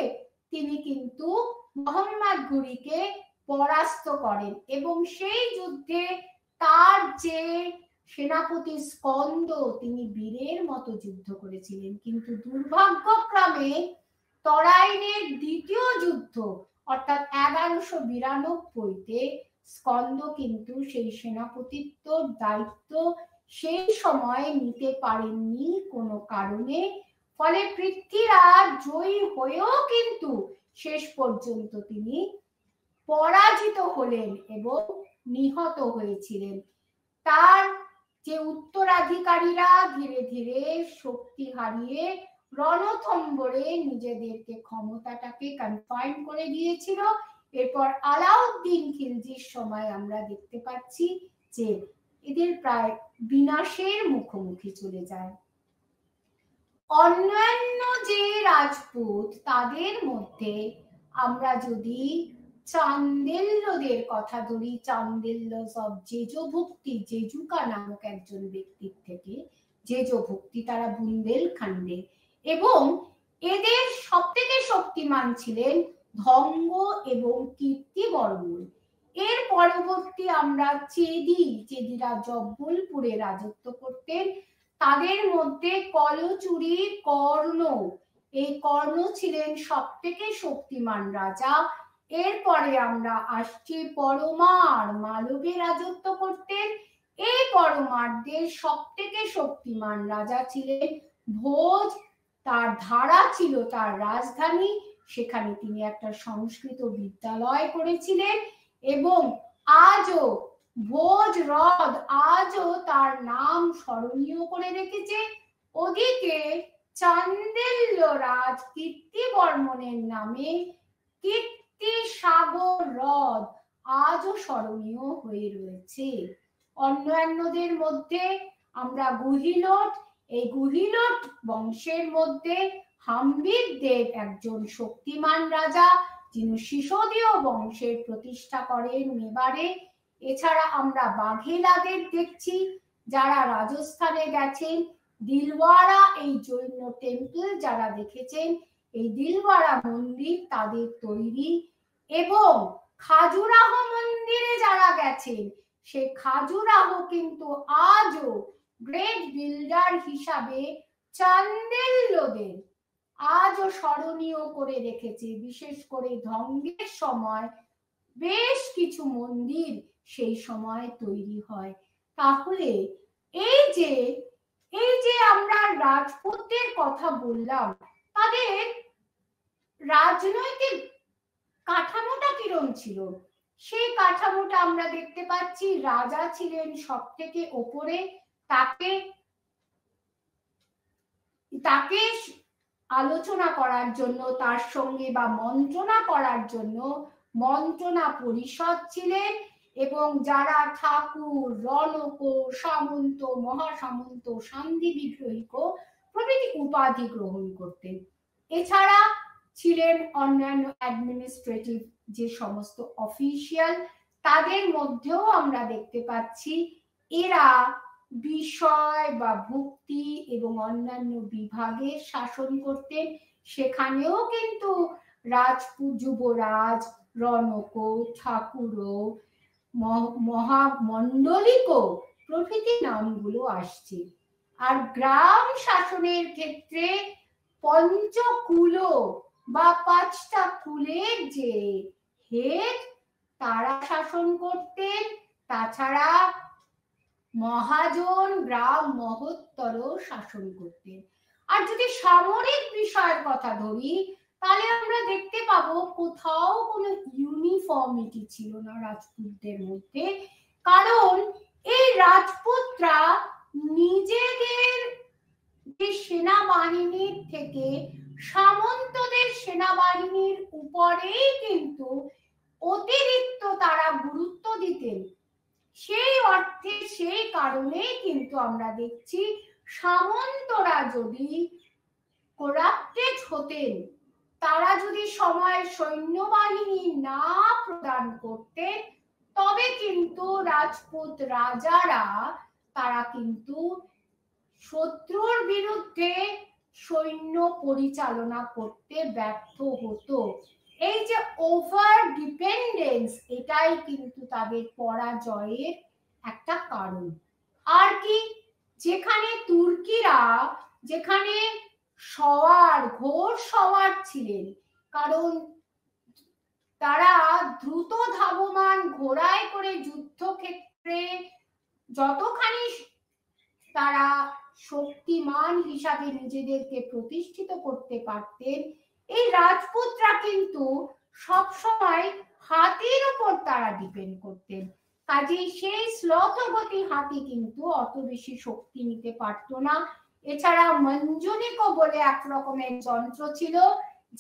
তিনি কিন্তু মোহাম্মদ ঘুরিকে পরাস্ত করেন এবং সেই যুদ্ধে তার যে সেনাপতি স্কন্দ তিনি বীরের মতো যুদ্ধ করেছিলেন। কিন্তু দুর্ভাগ্যক্রমে তরাইনের দ্বিতীয় যুদ্ধ অর্থাৎ 1192-তে স্কন্দ কিন্তু সেই সেনাপতিত্বর দায়িত্ব সেই সময় নিতে পারেননি কোনো কারণে। ফলে পৃথ্বীরাজ জয়ী হয়েও কিন্তু শেষ পর্যন্ত তিনি পরাজিত হলেন এবং নিহত হয়েছিলেন। তার যে উত্তরাধিকারীরা ধীরে ধীরে শক্তি হারিয়ে রণথম্বরে নিজেদেরকে ক্ষমতাটাকে কনফাইন করে দিয়েছিল। এরপর আলাউদ্দিন খিলজির সময় আমরা দেখতে পাচ্ছি যে এদের প্রায় বিনাশের মুখোমুখি চলে যায়। অন্যান্য যে রাজপুত তাদের মধ্যে আমরা যদি চান্দেল্যদের কথা ধরি, চান্দেল্য সব জেজভুক্তি, জেজুকা নামক একজন ব্যক্তির থেকে জেজভুক্তি, তারা বুন্দেলখণ্ডে, এবং এদের সব থেকে শক্তিমান ছিলেন ধঙ্গ এবং কীর্তিবর্মন। এর পরবর্তী আমরা চেদিরা জব্বলপুরে রাজত্ব করতেন। তাদের মধ্যে কলচুরি কর্ণ, এই কর্ণ ছিলেন সব থেকে শক্তিমান রাজা। এরপরে আমরা আসছি পরমার, মালবে রাজত্ব করতেন। এই পরমারদের সব থেকে শক্তিমান রাজা ছিলেন ভোজ, তার ধারা ছিল তার রাজধানী, সেখানে তিনি একটা সংস্কৃত বিদ্যালয় করেছিলেন এবং আজও ভোজ হ্রদ আজও তার নাম স্মরণীয় করে রেখেছে। ওদিকে চান্দেল্য রাজ কীর্তিবর্মনের নামে কীর্তি সাগর হ্রদ আজও স্মরণীয় হয়ে রয়েছে। অন্যান্যদের মধ্যে আমরা গুহিলট, এই গুহিলট বংশের মধ্যে হাম্বির দেব একজন শক্তিমান রাজা, যিনি সিসোদীয় বংশের প্রতিষ্ঠা করেন মেবারে। এছাড়া আমরা বাঘেলাদের দেখছি যারা রাজস্থানে গেছেন। দিলওয়াড়া এই জৈন টেম্পল যারা দেখেছেন, এই দিলওয়াড়া মন্দির তাদের তৈরি, এবং খাজুরাহ মন্দিরে যারা গেছেন সে খাজুরাহ কিন্তু আজও গ্রেট বিল্ডার হিসাবে চান্দেল্যদের আজও স্মরণীয় করে রেখেছে। বিশেষ করে ধ্বংসের সময় বেশ কিছু মন্দির সেই সময় তৈরি হয়। তাহলে এই যে আমরা রাজপুতদের কথা বললাম, তাদের রাজনৈতিক কাঠামোটা কিরম ছিল, সেই কাঠামোটা আমরা দেখতে পাচ্ছি। রাজা ছিলেন সব থেকে ওপরে, তাকে আলোচনা করার জন্য, তার সঙ্গে বা মন্ত্রণা করার জন্য মন্ত্রণা পরিষদ ছিলেন, এবং যারা ঠাকুর, রণক, সামন্ত, মহাসামন্ত, সান্ধ্যী বিগ্রহিক প্রভৃতি উপাধি গ্রহণ করতেন। এছাড়া ছিলেন অন্যান্য অ্যাডমিনিস্ট্রেটিভ যে সমস্ত অফিসিয়াল, তাদের মধ্যেও আমরা দেখতে পাচ্ছি এরা বিষয় বা ভুক্তি এবং অন্যান্য বিভাগে শাসন করতেন। সেখানেও কিন্তু রাজপুত, যুবরাজ, রণক, ঠাকুর, মহামণ্ডলিক প্রভৃতি নামগুলো আসছে। আর গ্রাম শাসনের ক্ষেত্রে পঞ্চকুল বা 5টা কুলের যে হেড, তারা শাসন করতেন। তাছাড়া মহাজন, গ্রাম মহোত্তর শাসন করতেন। আর যদি সামরিক বিষয়ের কথা ধরি, তাহলে আমরা দেখতে পাবো কোথাও কোনো ইউনিফর্মিটি ছিল না রাজপুতদের মধ্যে। কারণ এই রাজপুতরা নিজেদের যে সেনাবাহিনীর থেকে সামন্তদের সেনাবাহিনীর উপরেই কিন্তু অতিরিক্ত তারা গুরুত্ব দিতেন। সেই অর্থে, সেই কারণেই কিন্তু আমরা দেখছি সামন্তরা যদি করাপ্টেড হতেন, তারা যদি সময় সৈন্যবাহিনী না প্রদান করতেন, তবে কিন্তু রাজপুত রাজারা তারা কিন্তু শত্রুর বিরুদ্ধে সৈন্য পরিচালনা করতে ব্যর্থ হতো। এই যে ওভার ডিপেন্ডেন্স, এটাই কিন্তু তাদের পরাজয়ের একটা কারণ। আর কি, যেখানে তুর্কিরা, যেখানে সওয়ার, ঘোর সওয়ার ছিলেন, কারণ তারা দ্রুত ধাবমান ঘোড়ায় করে যুদ্ধক্ষেত্রে যতখানি তারা শক্তিমান হিসাবে নিজেদেরকে প্রতিষ্ঠিত করতে পারতেন, এই রাজপুতরা কিন্তু সবসময় হাতির উপর তারা ডিপেন্ড করতেন। কাজেই সেই শ্লথগতি হাতি কিন্তু অত বেশি শক্তি নিতে পারতো না। এছাড়া মঞ্জুনিকো বলে এক রকমের যন্ত্র ছিল,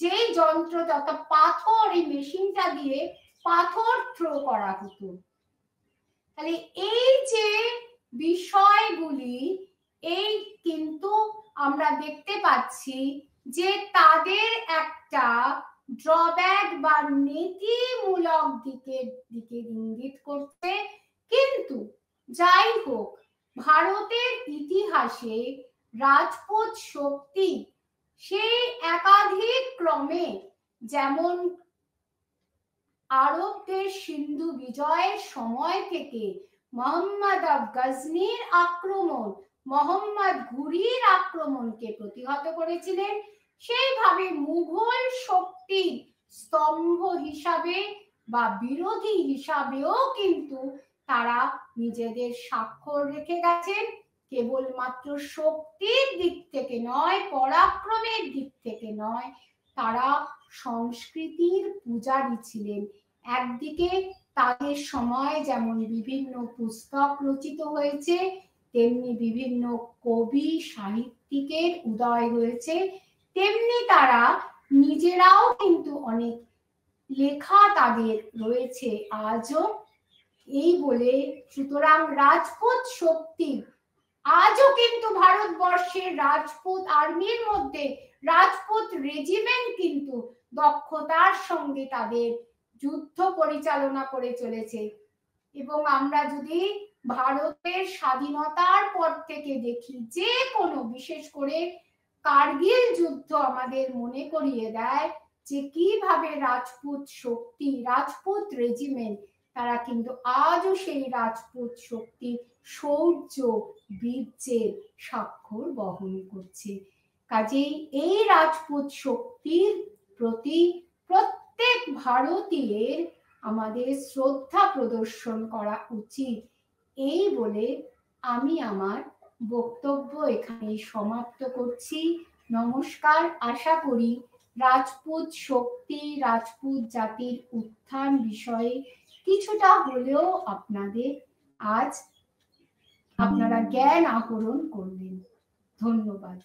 যেই যন্ত্র, যত পাথর, এই মেশিনটা দিয়ে পাথর থ্রো করা হতো। তাহলে এই যে বিষয়গুলি, এই কিন্তু আমরা দেখতে পাচ্ছি যে তাদের একটা ড্রব্যাক বা নীতিমূলক দিকে ইঙ্গিত করছে। কিন্তু যাই হোক, ভারতের ইতিহাসে রাজপুত শক্তি সেই একাধিক ক্রমে, যেমন আরবদের সিন্ধু বিজয়ের সময় থেকে মোহাম্মদ গজনির আক্রমণ, মোহাম্মদ ঘুরির আক্রমণকে প্রতিহত করেছিলেন, সেইভাবে মুঘল শক্তির স্তম্ভ হিসাবে বা বিরোধী হিসাবেও কিন্তু তারা নিজেদের স্বাক্ষর রেখে গেছেন। কেবলমাত্র শক্তির দিক থেকে নয়, পরাক্রমের দিক থেকে নয়, তারা সংস্কৃতির পূজারী ছিলেন। একদিকে তাদের সময় যেমন বিভিন্ন পুস্তক রচিত হয়েছে, তেমনি বিভিন্ন কবি সাহিত্যিকের উদয় হয়েছে, তেমনি তারা নিজেরাও কিন্তু অনেক লেখা তাদের রয়েছে আজও। এই বলে, সুতরাং রাজপুত শক্তি আজও কিন্তু ভারতবর্ষের রাজপুত আর্মির মধ্যে রাজপুত রেজিমেন্ট কিন্তু দক্ষতার সঙ্গে তাদের যুদ্ধ পরিচালনা করে চলেছে। এবং আমরা যদি ভারতের স্বাধীনতার পর থেকে দেখি, যে কোনো, বিশেষ করে কার্গিল যুদ্ধ আমাদের মনে করিয়ে দেয় যে কিভাবে রাজপুত শক্তি, রাজপুত রেজিমেন্ট, তারা কিন্তু আজও সেই রাজপুত শক্তির শৌর্য, বীর্যের স্বাক্ষর বহন করছে। কাজেই এই রাজপুত শক্তির প্রতি প্রত্যেক ভারতীয়ের আমাদের শ্রদ্ধা প্রদর্শন করা উচিত। এই বলে আমি আমার বক্তব্য এখানে সমাপ্ত করছি। নমস্কার। আশা করি রাজপুত শক্তি, রাজপুত জাতির উত্থান বিষয়ে কিছুটা হলেও আপনাদের আজ আপনারা জ্ঞান আহরণ করলেন। ধন্যবাদ।